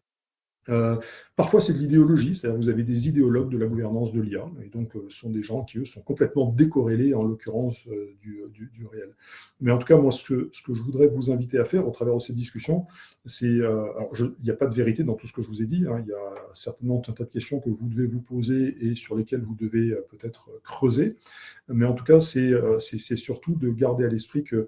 Parfois, c'est de l'idéologie, c'est-à-dire que vous avez des idéologues de la gouvernance de l'IA, et donc ce sont des gens qui, eux, sont complètement décorrélés, en l'occurrence, du réel. Mais en tout cas, moi, ce que je voudrais vous inviter à faire au travers de cette discussion, c'est... il n'y a pas de vérité dans tout ce que je vous ai dit, hein, il y a certainement un tas de questions que vous devez vous poser et sur lesquelles vous devez peut-être creuser, mais en tout cas, c'est surtout de garder à l'esprit que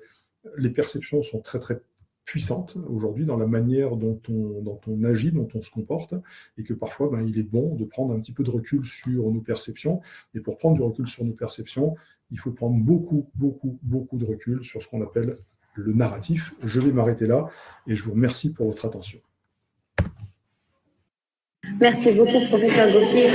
les perceptions sont très, très puissante aujourd'hui dans la manière dont on agit, dont on se comporte, et que parfois, il est bon de prendre un petit peu de recul sur nos perceptions. Et pour prendre du recul sur nos perceptions, il faut prendre beaucoup, beaucoup, beaucoup de recul sur ce qu'on appelle le narratif. Je vais m'arrêter là, et je vous remercie pour votre attention. Merci beaucoup, professeur Gauthier.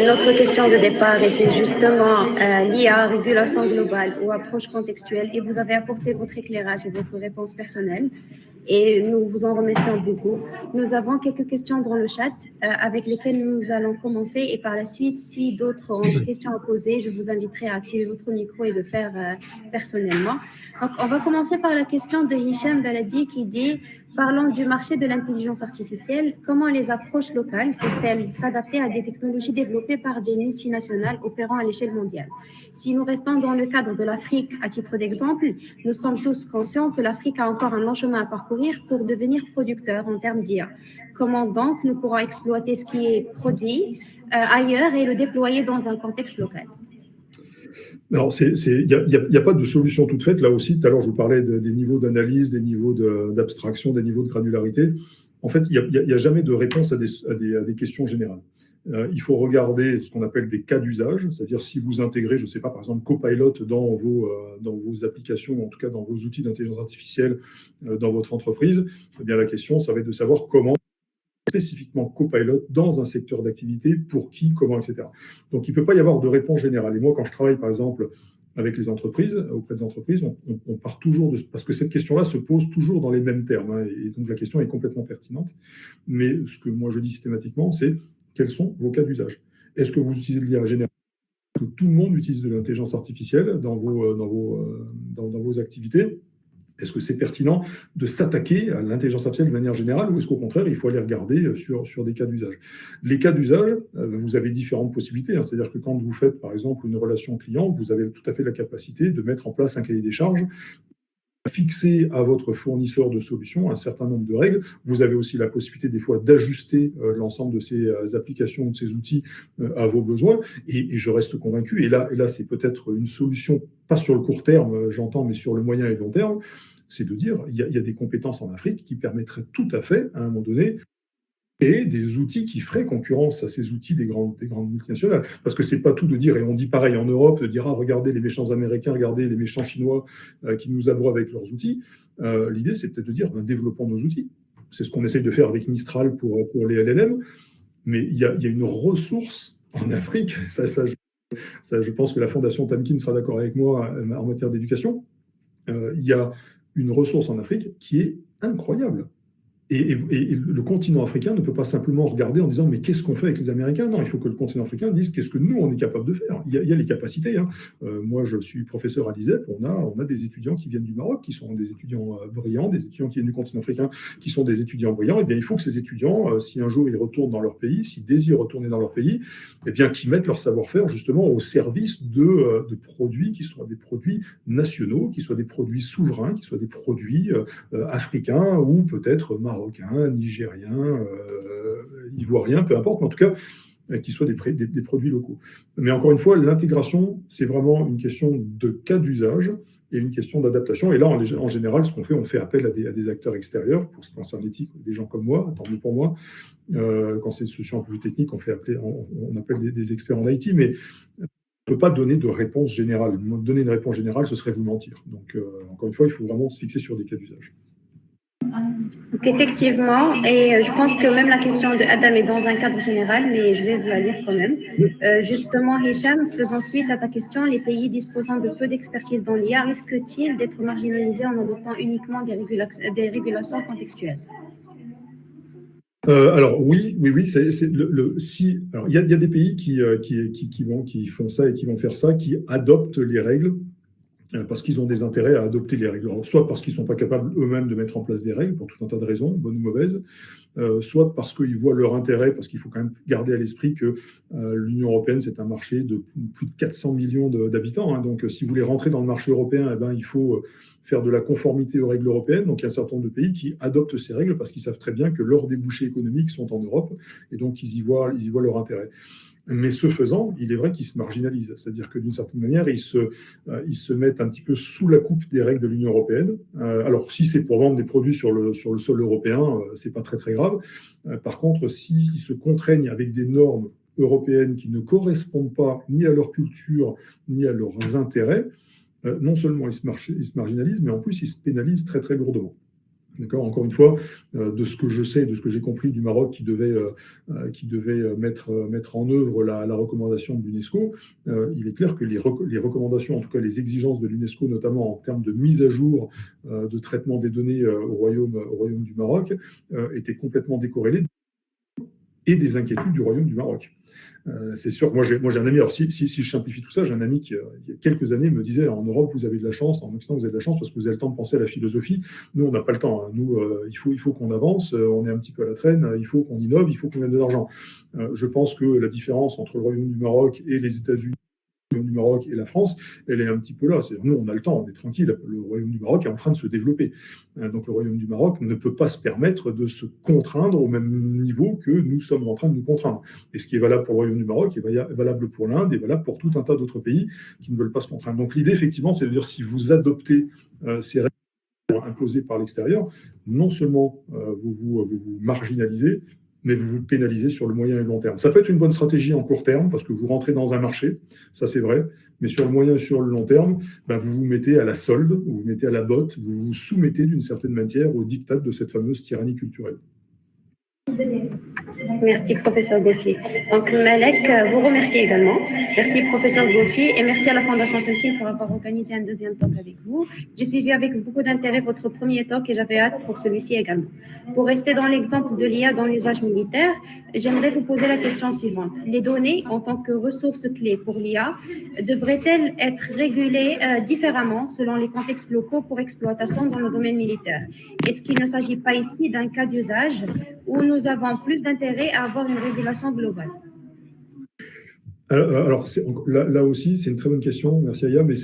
Notre question de départ était justement l'IA, régulation globale ou approche contextuelle, et vous avez apporté votre éclairage et votre réponse personnelle, et nous vous en remercions beaucoup. Nous avons quelques questions dans le chat avec lesquelles nous allons commencer, et par la suite, si d'autres ont des questions à poser, je vous inviterai à activer votre micro et le faire personnellement. Donc, on va commencer par la question de Hicham Baladi qui dit: parlons du marché de l'intelligence artificielle. Comment les approches locales peuvent-elles s'adapter à des technologies développées par des multinationales opérant à l'échelle mondiale? Si nous restons dans le cadre de l'Afrique, à titre d'exemple, nous sommes tous conscients que l'Afrique a encore un long chemin à parcourir pour devenir producteur en termes d'IA. Comment donc nous pourrons exploiter ce qui est produit ailleurs et le déployer dans un contexte local? Alors, il y a pas de solution toute faite. Là aussi, tout à l'heure, je vous parlais des niveaux d'analyse, des niveaux d'abstraction, des niveaux de granularité. En fait, il y a jamais de réponse à des questions générales. Il faut regarder ce qu'on appelle des cas d'usage, c'est-à-dire si vous intégrez, je ne sais pas, par exemple, Copilot dans vos applications, en tout cas dans vos outils d'intelligence artificielle dans votre entreprise, eh bien la question, ça va être de savoir comment spécifiquement Copilot dans un secteur d'activité, pour qui, comment, etc. Donc, il ne peut pas y avoir de réponse générale. Et moi, quand je travaille, par exemple, avec les entreprises, auprès des entreprises, on part toujours de... Parce que cette question-là se pose toujours dans les mêmes termes, hein, et donc la question est complètement pertinente. Mais ce que moi, je dis systématiquement, c'est quels sont vos cas d'usage? Est-ce que vous utilisez de l'IA générale? Est-ce que tout le monde utilise de l'intelligence artificielle dans vos activités? Est-ce que c'est pertinent de s'attaquer à l'intelligence artificielle de manière générale, ou est-ce qu'au contraire, il faut aller regarder sur des cas d'usage? Les cas d'usage, vous avez différentes possibilités, hein. C'est-à-dire que quand vous faites, par exemple, une relation client, vous avez tout à fait la capacité de mettre en place un cahier des charges, fixer à votre fournisseur de solutions un certain nombre de règles. Vous avez aussi la possibilité des fois d'ajuster l'ensemble de ces applications, de ces outils à vos besoins. Et je reste convaincu, et là c'est peut-être une solution, pas sur le court terme, j'entends, mais sur le moyen et le long terme, c'est de dire il y a des compétences en Afrique qui permettraient tout à fait, à un moment donné, et des outils qui feraient concurrence à ces outils des grandes multinationales. Parce que c'est pas tout de dire, et on dit pareil en Europe, de dire, ah, regardez les méchants Américains, regardez les méchants Chinois qui nous abreuvent avec leurs outils. L'idée, c'est peut-être de dire, ben, développons nos outils. C'est ce qu'on essaye de faire avec Mistral pour les LLM. Mais il y a une ressource en Afrique, je pense que la Fondation Tamkin sera d'accord avec moi en matière d'éducation. Il y a une ressource en Afrique qui est incroyable. Et le continent africain ne peut pas simplement regarder en disant mais qu'est-ce qu'on fait avec les Américains? Non, il faut que le continent africain dise qu'est-ce que nous on est capable de faire. Il y a les capacités, hein. Moi je suis professeur à l'ISEP, on a des étudiants qui viennent du Maroc, qui sont des étudiants brillants, des étudiants qui viennent du continent africain, qui sont des étudiants brillants. Et bien il faut que ces étudiants, si un jour ils retournent dans leur pays, s'ils désirent retourner dans leur pays, et bien qu'ils mettent leur savoir-faire justement au service de produits qui soient des produits nationaux, qui soient des produits souverains, qui soient des produits africains ou peut-être marocains, nigériens, ivoiriens, peu importe, mais en tout cas, qui soient des produits locaux. Mais encore une fois, l'intégration, c'est vraiment une question de cas d'usage et une question d'adaptation. Et là, en général, ce qu'on fait, on fait appel à des acteurs extérieurs, pour ce qui concerne l'éthique, des gens comme moi, tant mieux pour moi. Quand c'est une solution un peu plus technique, on appelle des experts en IT, mais on ne peut pas donner de réponse générale. Donner une réponse générale, ce serait vous mentir. Donc, encore une fois, il faut vraiment se fixer sur des cas d'usage. Donc effectivement, et je pense que même la question de Adam est dans un cadre général, mais je vais vous la lire quand même. Justement, Hicham, faisant suite à ta question, les pays disposant de peu d'expertise dans l'IA risquent-ils d'être marginalisés en adoptant uniquement des régulations contextuelles? Alors oui. Alors, il y a des pays qui font ça et qui vont faire ça, qui adoptent les règles parce qu'ils ont des intérêts à adopter les règles. Alors, soit parce qu'ils ne sont pas capables eux-mêmes de mettre en place des règles, pour tout un tas de raisons, bonnes ou mauvaises, soit parce qu'ils voient leur intérêt, parce qu'il faut quand même garder à l'esprit que l'Union européenne, c'est un marché de plus de 400 millions d'habitants. Hein. Donc, si vous voulez rentrer dans le marché européen, eh ben, il faut faire de la conformité aux règles européennes. Donc, il y a un certain nombre de pays qui adoptent ces règles parce qu'ils savent très bien que leurs débouchés économiques sont en Europe, et donc ils y voient leur intérêt. Mais ce faisant, il est vrai qu'ils se marginalisent. C'est-à-dire que d'une certaine manière, ils se mettent un petit peu sous la coupe des règles de l'Union européenne. Alors, si c'est pour vendre des produits sur le sol européen, c'est pas très, très grave. Par contre, s'ils se contraignent avec des normes européennes qui ne correspondent pas ni à leur culture, ni à leurs intérêts, non seulement ils se marginalisent, mais en plus, ils se pénalisent très, très lourdement. D'accord. Encore une fois, de ce que je sais, de ce que j'ai compris du Maroc qui devait mettre en œuvre la recommandation de l'UNESCO, il est clair que les recommandations, en tout cas les exigences de l'UNESCO, notamment en termes de mise à jour de traitement des données au Royaume du Maroc, étaient complètement décorrélées et des inquiétudes du Royaume du Maroc. C'est sûr, moi j'ai un ami, alors si je simplifie tout ça, j'ai un ami qui, il y a quelques années, me disait en Europe, vous avez de la chance, en Occident, vous avez de la chance parce que vous avez le temps de penser à la philosophie. Nous, on n'a pas le temps. Hein. Nous, il faut qu'on avance, on est un petit peu à la traîne, il faut qu'on innove, il faut qu'on gagne de l'argent. Je pense que la différence entre le Royaume du Maroc et les États-Unis, du Maroc et la France, elle est un petit peu là. Nous, on a le temps, on est tranquille. Le Royaume du Maroc est en train de se développer. Donc, le Royaume du Maroc ne peut pas se permettre de se contraindre au même niveau que nous sommes en train de nous contraindre. Et ce qui est valable pour le Royaume du Maroc est valable pour l'Inde et valable pour tout un tas d'autres pays qui ne veulent pas se contraindre. Donc, l'idée, effectivement, c'est de dire si vous adoptez ces règles imposées par l'extérieur, non seulement vous vous marginalisez, mais vous vous pénalisez sur le moyen et le long terme. Ça peut être une bonne stratégie en court terme, parce que vous rentrez dans un marché, ça c'est vrai, mais sur le moyen et sur le long terme, vous vous mettez à la solde, vous vous mettez à la botte, vous vous soumettez d'une certaine manière au diktat de cette fameuse tyrannie culturelle. Merci, professeur Goffi. Donc, Malek vous remercie également. Merci, professeur Goffi, et merci à la Fondation Temkine pour avoir organisé un deuxième talk avec vous. J'ai suivi avec beaucoup d'intérêt votre premier talk et j'avais hâte pour celui-ci également. Pour rester dans l'exemple de l'IA dans l'usage militaire, j'aimerais vous poser la question suivante. Les données, en tant que ressources clés pour l'IA, devraient-elles être régulées différemment selon les contextes locaux pour exploitation dans le domaine militaire? Est-ce qu'il ne s'agit pas ici d'un cas d'usage où nous avons plus d'intérêt à avoir une régulation globale? Alors là aussi, c'est une très bonne question, merci Aya, mais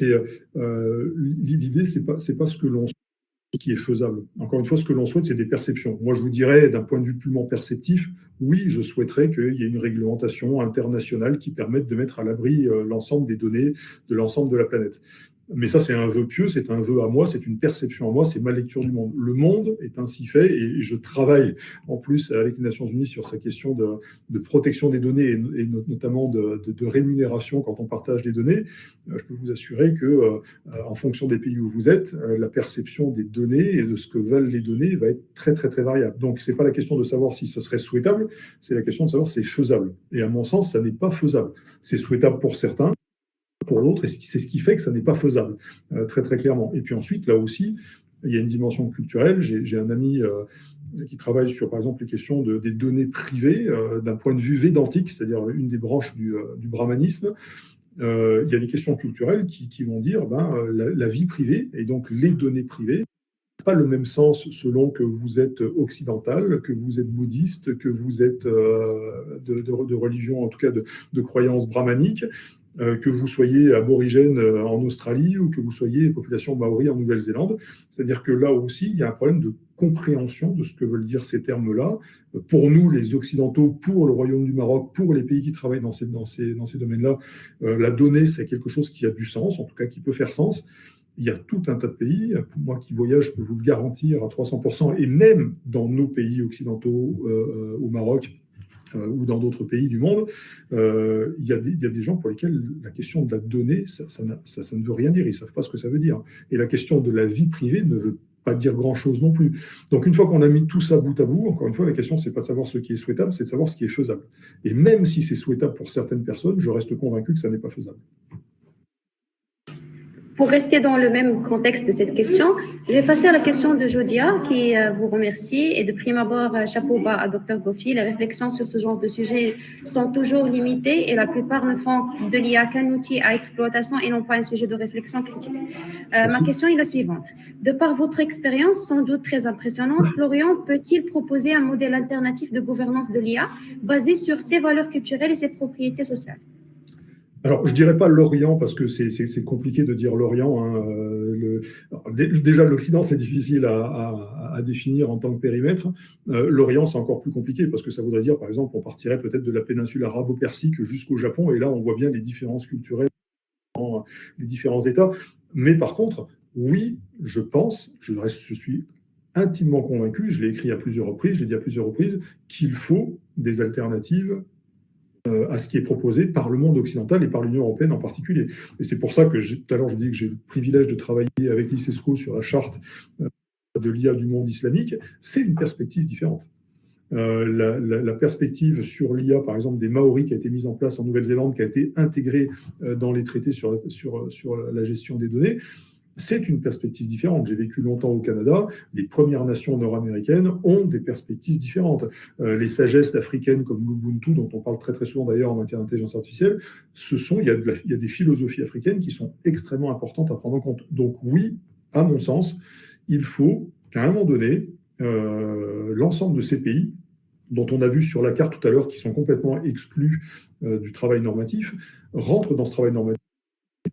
l'idée, c'est pas ce que l'on souhaite qui est faisable. Encore une fois, ce que l'on souhaite, c'est des perceptions. Moi, je vous dirais, d'un point de vue purement perceptif, oui, je souhaiterais qu'il y ait une réglementation internationale qui permette de mettre à l'abri l'ensemble des données de l'ensemble de la planète. Mais ça, c'est un vœu pieux, c'est un vœu à moi, c'est une perception à moi, c'est ma lecture du monde. Le monde est ainsi fait, et je travaille en plus avec les Nations Unies sur sa question de protection des données, et notamment de rémunération quand on partage des données. Je peux vous assurer que, en fonction des pays où vous êtes, la perception des données et de ce que veulent les données va être très, très, très variable. Donc, ce n'est pas la question de savoir si ce serait souhaitable, c'est la question de savoir si c'est faisable. Et à mon sens, ça n'est pas faisable. C'est souhaitable pour certains, pour l'autre, et c'est ce qui fait que ça n'est pas faisable, très très clairement. Et puis ensuite, là aussi, il y a une dimension culturelle. J'ai un ami qui travaille sur, par exemple, les questions des données privées d'un point de vue védantique, c'est-à-dire une des branches du brahmanisme. Il y a des questions culturelles qui vont dire la vie privée, et donc les données privées, pas le même sens selon que vous êtes occidental, que vous êtes bouddhiste, que vous êtes de religion, en tout cas de croyance brahmanique, que vous soyez aborigène en Australie ou que vous soyez population maori en Nouvelle-Zélande. C'est-à-dire que là aussi, il y a un problème de compréhension de ce que veulent dire ces termes-là. Pour nous, les Occidentaux, pour le Royaume du Maroc, pour les pays qui travaillent dans ces domaines-là, la donnée, c'est quelque chose qui a du sens, en tout cas qui peut faire sens. Il y a tout un tas de pays, moi qui voyage, je peux vous le garantir à 300%, et même dans nos pays occidentaux, au Maroc, ou dans d'autres pays du monde, il y a des gens pour lesquels la question de la donnée, ça ne veut rien dire, ils ne savent pas ce que ça veut dire. Et la question de la vie privée ne veut pas dire grand-chose non plus. Donc une fois qu'on a mis tout ça bout à bout, encore une fois, la question, c'est pas de savoir ce qui est souhaitable, c'est de savoir ce qui est faisable. Et même si c'est souhaitable pour certaines personnes, je reste convaincu que ça n'est pas faisable. Pour rester dans le même contexte de cette question, je vais passer à la question de Jodia, qui vous remercie. Et de prime abord, chapeau bas à Dr Goffi. Les réflexions sur ce genre de sujet sont toujours limitées et la plupart ne font de l'IA qu'un outil à exploitation et non pas un sujet de réflexion critique. Ma question est la suivante. De par votre expérience, sans doute très impressionnante, Florian peut-il proposer un modèle alternatif de gouvernance de l'IA basé sur ses valeurs culturelles et ses propriétés sociales? Alors, je ne dirais pas l'Orient, parce que c'est compliqué de dire l'Orient. Hein. Déjà, l'Occident, c'est difficile à définir en tant que périmètre. L'Orient, c'est encore plus compliqué, parce que ça voudrait dire, par exemple, on partirait peut-être de la péninsule arabo-persique jusqu'au Japon, et là, on voit bien les différences culturelles dans les différents États. Mais par contre, oui, je pense, je suis intimement convaincu, je l'ai écrit à plusieurs reprises, je l'ai dit à plusieurs reprises, qu'il faut des alternatives à ce qui est proposé par le monde occidental et par l'Union européenne en particulier. Et c'est pour ça que tout à l'heure je dis que j'ai le privilège de travailler avec l'ICESCO sur la charte de l'IA du monde islamique. C'est une perspective différente. La perspective sur l'IA, par exemple, des Maoris qui a été mise en place en Nouvelle-Zélande, qui a été intégrée dans les traités sur la gestion des données, c'est une perspective différente. J'ai vécu longtemps au Canada. Les Premières Nations nord-américaines ont des perspectives différentes. Les sagesses africaines comme l'Ubuntu, dont on parle très très souvent d'ailleurs en matière d'intelligence artificielle, il y a des philosophies africaines qui sont extrêmement importantes à prendre en compte. Donc oui, à mon sens, il faut qu'à un moment donné, l'ensemble de ces pays, dont on a vu sur la carte tout à l'heure, qui sont complètement exclus du travail normatif, rentrent dans ce travail normatif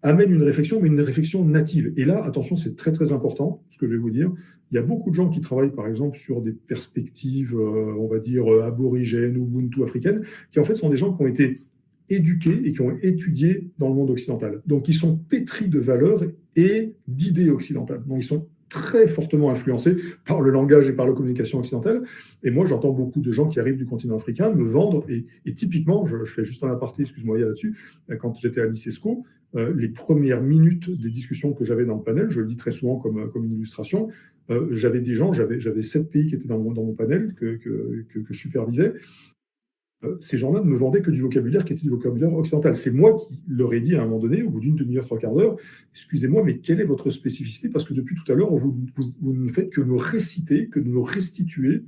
amène une réflexion, mais une réflexion native. Et là, attention, c'est très très important, ce que je vais vous dire. Il y a beaucoup de gens qui travaillent, par exemple, sur des perspectives, on va dire, aborigènes ou ubuntu-africaines, qui en fait sont des gens qui ont été éduqués et qui ont étudié dans le monde occidental. Donc, ils sont pétris de valeurs et d'idées occidentales. Donc, ils sont très fortement influencés par le langage et par la communication occidentale. Et moi, j'entends beaucoup de gens qui arrivent du continent africain me vendre, et typiquement, je fais juste un aparté, excuse-moi là-dessus, quand j'étais à l'ICESCO, les premières minutes des discussions que j'avais dans le panel, je le dis très souvent comme une illustration, j'avais des gens, j'avais 7 pays qui étaient dans mon panel que je supervisais. Ces gens-là ne me vendaient que du vocabulaire qui était du vocabulaire occidental. C'est moi qui leur ai dit à un moment donné, au bout d'une demi-heure, 3/4 d'heure, excusez-moi, mais quelle est votre spécificité? Parce que depuis tout à l'heure, vous ne faites que me réciter, que de me restituer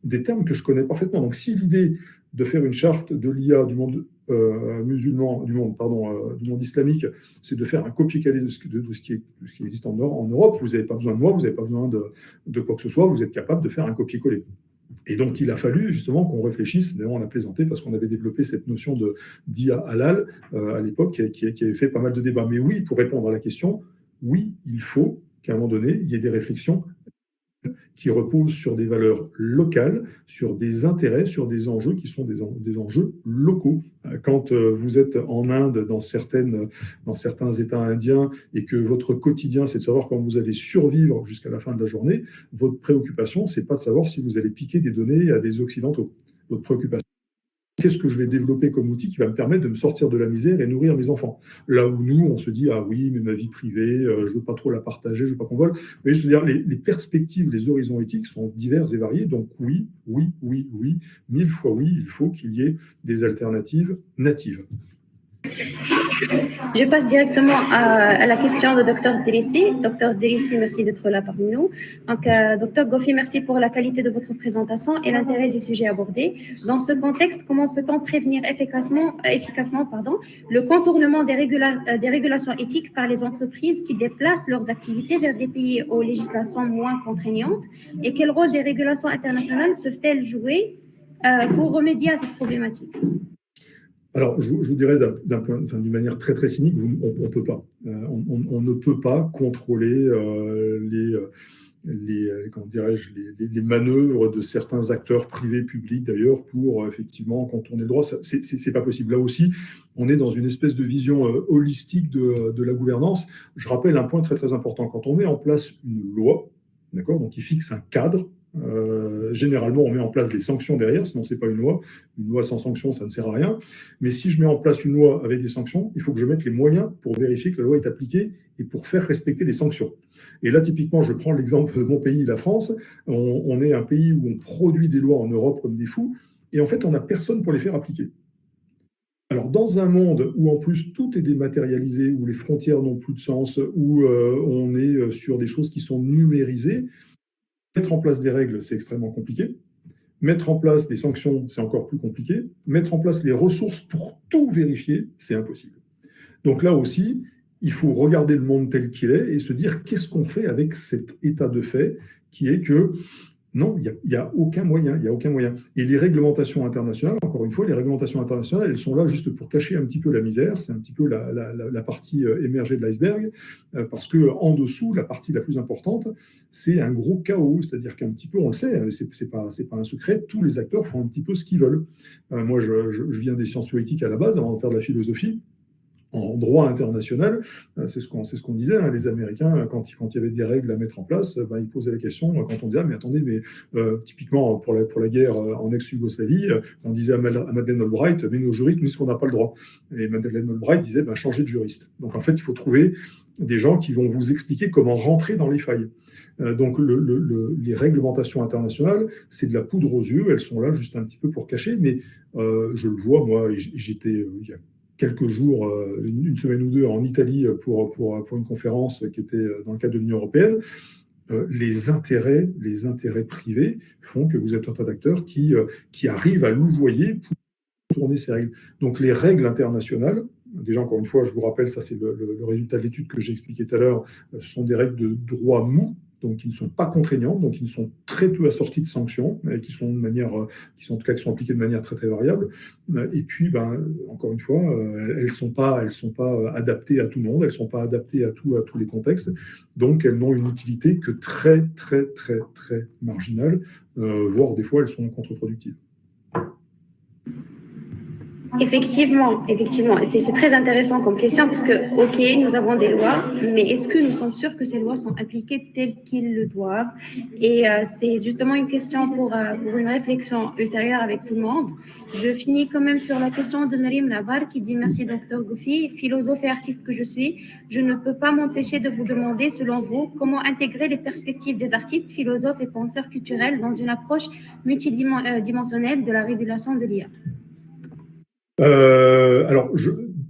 des termes que je connais parfaitement. Donc, si l'idée de faire une charte de l'IA du monde musulman, du monde islamique, c'est de faire un copier-coller de ce qui existe en Europe, vous n'avez pas besoin de moi, vous n'avez pas besoin de quoi que ce soit, vous êtes capable de faire un copier-coller. Et donc, il a fallu justement qu'on réfléchisse. D'ailleurs, on a plaisanté parce qu'on avait développé cette notion d'IA halal à l'époque qui avait fait pas mal de débats. Mais oui, pour répondre à la question, oui, il faut qu'à un moment donné, il y ait des réflexions qui reposent sur des valeurs locales, sur des intérêts, sur des enjeux qui sont des enjeux locaux. Quand vous êtes en Inde, dans certains États indiens, et que votre quotidien, c'est de savoir comment vous allez survivre jusqu'à la fin de la journée, votre préoccupation, c'est pas de savoir si vous allez piquer des données à des Occidentaux. Votre préoccupation, qu'est-ce que je vais développer comme outil qui va me permettre de me sortir de la misère et nourrir mes enfants? Là où nous, on se dit, ah oui, mais ma vie privée, je ne veux pas trop la partager, je ne veux pas qu'on vole. Mais je veux dire, les perspectives, les horizons éthiques sont divers et variés. Donc oui, 1000 fois oui, il faut qu'il y ait des alternatives natives. Je passe directement à la question de Dr Delissi. Dr Delissi, merci d'être là parmi nous. Donc, Dr Goffi, merci pour la qualité de votre présentation et l'intérêt du sujet abordé. Dans ce contexte, comment peut-on prévenir efficacement le contournement des régulations éthiques par les entreprises qui déplacent leurs activités vers des pays aux législations moins contraignantes? Et quel rôle des régulations internationales peuvent-elles jouer pour remédier à cette problématique? Alors, je vous dirais d'une manière très très cynique, on peut pas. On ne peut pas contrôler les manœuvres de certains acteurs privés, publics d'ailleurs, pour effectivement contourner le droit. C'est pas possible. Là aussi, on est dans une espèce de vision holistique de la gouvernance. Je rappelle un point très très important. Quand on met en place une loi, d'accord, donc qui fixe un cadre, généralement, on met en place des sanctions derrière, sinon c'est pas une loi. Une loi sans sanctions, ça ne sert à rien. Mais si je mets en place une loi avec des sanctions, il faut que je mette les moyens pour vérifier que la loi est appliquée et pour faire respecter les sanctions. Et là, typiquement, je prends l'exemple de mon pays, la France. On est un pays où on produit des lois en Europe comme des fous, et en fait, on n'a personne pour les faire appliquer. Alors, dans un monde où en plus tout est dématérialisé, où les frontières n'ont plus de sens, où on est sur des choses qui sont numérisées, mettre en place des règles, c'est extrêmement compliqué. Mettre en place des sanctions, c'est encore plus compliqué. Mettre en place les ressources pour tout vérifier, c'est impossible. Donc là aussi, il faut regarder le monde tel qu'il est et se dire qu'est-ce qu'on fait avec cet état de fait qui est que non, il n'y a aucun moyen, il y a aucun moyen. Et les réglementations internationales, encore une fois, les réglementations internationales, elles sont là juste pour cacher un petit peu la misère, c'est un petit peu la partie émergée de l'iceberg, parce qu'en dessous, la partie la plus importante, c'est un gros chaos, c'est-à-dire qu'un petit peu, on le sait, c'est pas un secret, tous les acteurs font un petit peu ce qu'ils veulent. Moi, je viens des sciences politiques à la base, avant de faire de la philosophie. En droit international, c'est ce qu'on disait, hein, les Américains, quand il y avait des règles à mettre en place, ils posaient la question, quand on disait, mais attendez, mais typiquement pour la guerre en ex-Yougoslavie, on disait à Madeleine Albright, mais nos juristes nous disent qu'on n'a pas le droit. Et Madeleine Albright disait, changez de juriste. Donc en fait, il faut trouver des gens qui vont vous expliquer comment rentrer dans les failles. Donc les réglementations internationales, c'est de la poudre aux yeux, elles sont là juste un petit peu pour cacher, mais je le vois, moi, j'étais il y a quelques jours, une semaine ou deux en Italie pour une conférence qui était dans le cadre de l'Union européenne. Les intérêts privés font que vous êtes un tas d'acteurs qui arrivent à louvoyer pour tourner ces règles. Donc les règles internationales, déjà encore une fois, je vous rappelle, ça c'est le résultat de l'étude que j'ai expliqué tout à l'heure, ce sont des règles de droit mou, donc qui ne sont pas contraignants, donc qui ne sont très peu assortis de sanctions, et qui sont en tout cas qui sont appliquées de manière très très variable. Et puis, encore une fois, elles sont pas adaptées à tout le monde, elles sont pas adaptées à tous les contextes, donc elles n'ont une utilité que très très très très marginale, voire des fois elles sont contre-productives. Effectivement, effectivement. C'est très intéressant comme question parce que, OK, nous avons des lois, mais est-ce que nous sommes sûrs que ces lois sont appliquées telles qu'ils le doivent? Et c'est justement une question pour une réflexion ultérieure avec tout le monde. Je finis quand même sur la question de Myriam Labar qui dit « Merci, Dr Goufi. Philosophe et artiste que je suis, je ne peux pas m'empêcher de vous demander, selon vous, comment intégrer les perspectives des artistes, philosophes et penseurs culturels dans une approche multidimensionnelle de la régulation de l'IA ?» Alors,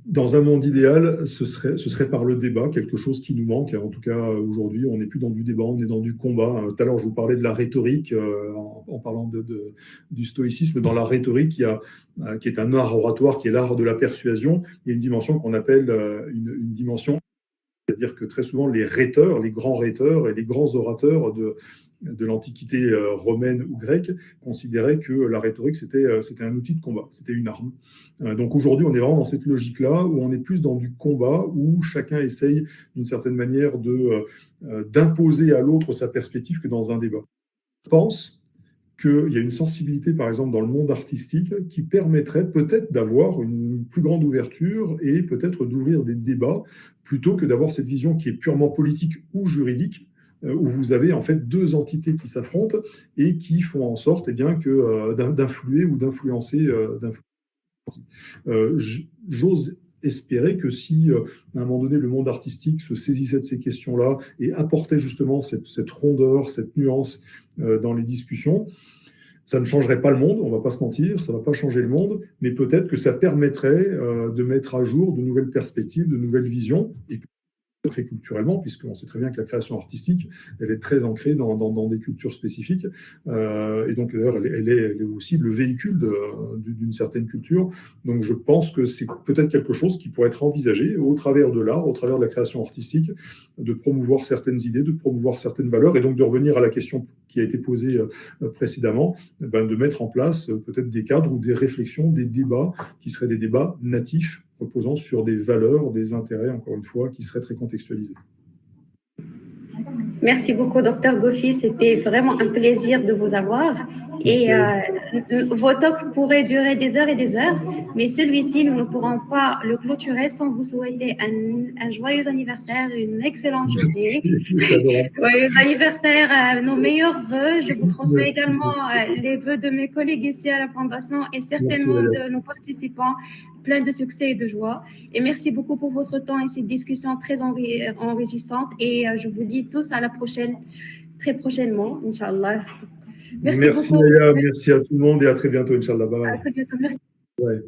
dans un monde idéal, ce serait par le débat, quelque chose qui nous manque. En tout cas, aujourd'hui, on n'est plus dans du débat, on est dans du combat. Tout à l'heure, je vous parlais de la rhétorique, en parlant du stoïcisme. Dans la rhétorique, qui est un art oratoire, qui est l'art de la persuasion, il y a une dimension qu'on appelle une dimension, c'est-à-dire que très souvent, les rhéteurs, les grands rhéteurs et les grands orateurs de l'Antiquité romaine ou grecque considéraient que la rhétorique, c'était un outil de combat, c'était une arme. Donc aujourd'hui, on est vraiment dans cette logique-là, où on est plus dans du combat, où chacun essaye d'une certaine manière d'imposer à l'autre sa perspective que dans un débat. Je pense qu'il y a une sensibilité, par exemple, dans le monde artistique, qui permettrait peut-être d'avoir une plus grande ouverture et peut-être d'ouvrir des débats, plutôt que d'avoir cette vision qui est purement politique ou juridique, où vous avez en fait deux entités qui s'affrontent et qui font en sorte d'influer ou d'influencer. J'ose espérer que si, à un moment donné, le monde artistique se saisissait de ces questions-là et apportait justement cette rondeur, cette nuance dans les discussions, ça ne changerait pas le monde, on ne va pas se mentir, ça ne va pas changer le monde, mais peut-être que ça permettrait de mettre à jour de nouvelles perspectives, de nouvelles visions, et très culturellement, puisqu'on sait très bien que la création artistique, elle est très ancrée dans des cultures spécifiques, et donc d'ailleurs, elle est aussi le véhicule d'une certaine culture. Donc je pense que c'est peut-être quelque chose qui pourrait être envisagé au travers de l'art, au travers de la création artistique, de promouvoir certaines idées, de promouvoir certaines valeurs, et donc de revenir à la question qui a été posée précédemment, de mettre en place peut-être des cadres ou des réflexions, des débats qui seraient des débats natifs, reposant sur des valeurs, des intérêts, encore une fois, qui seraient très contextualisés. Merci beaucoup, Dr Goufi. C'était vraiment un plaisir de vous avoir. Et vos talks pourraient durer des heures et des heures, mais celui-ci, nous ne pourrons pas le clôturer sans vous souhaiter un joyeux anniversaire, une excellente journée. Joyeux anniversaire, nos meilleurs vœux. Je vous transmets également les vœux de mes collègues ici à la Fondation et certainement de nos participants. Plein de succès et de joie. Et merci beaucoup pour votre temps et cette discussion très enrichissante. Et je vous dis tous à la prochaine, très prochainement, Inch'Allah. Merci beaucoup. Aya, merci à tout le monde et à très bientôt, Inch'Allah. Bye bye. À très bientôt, merci. Ouais.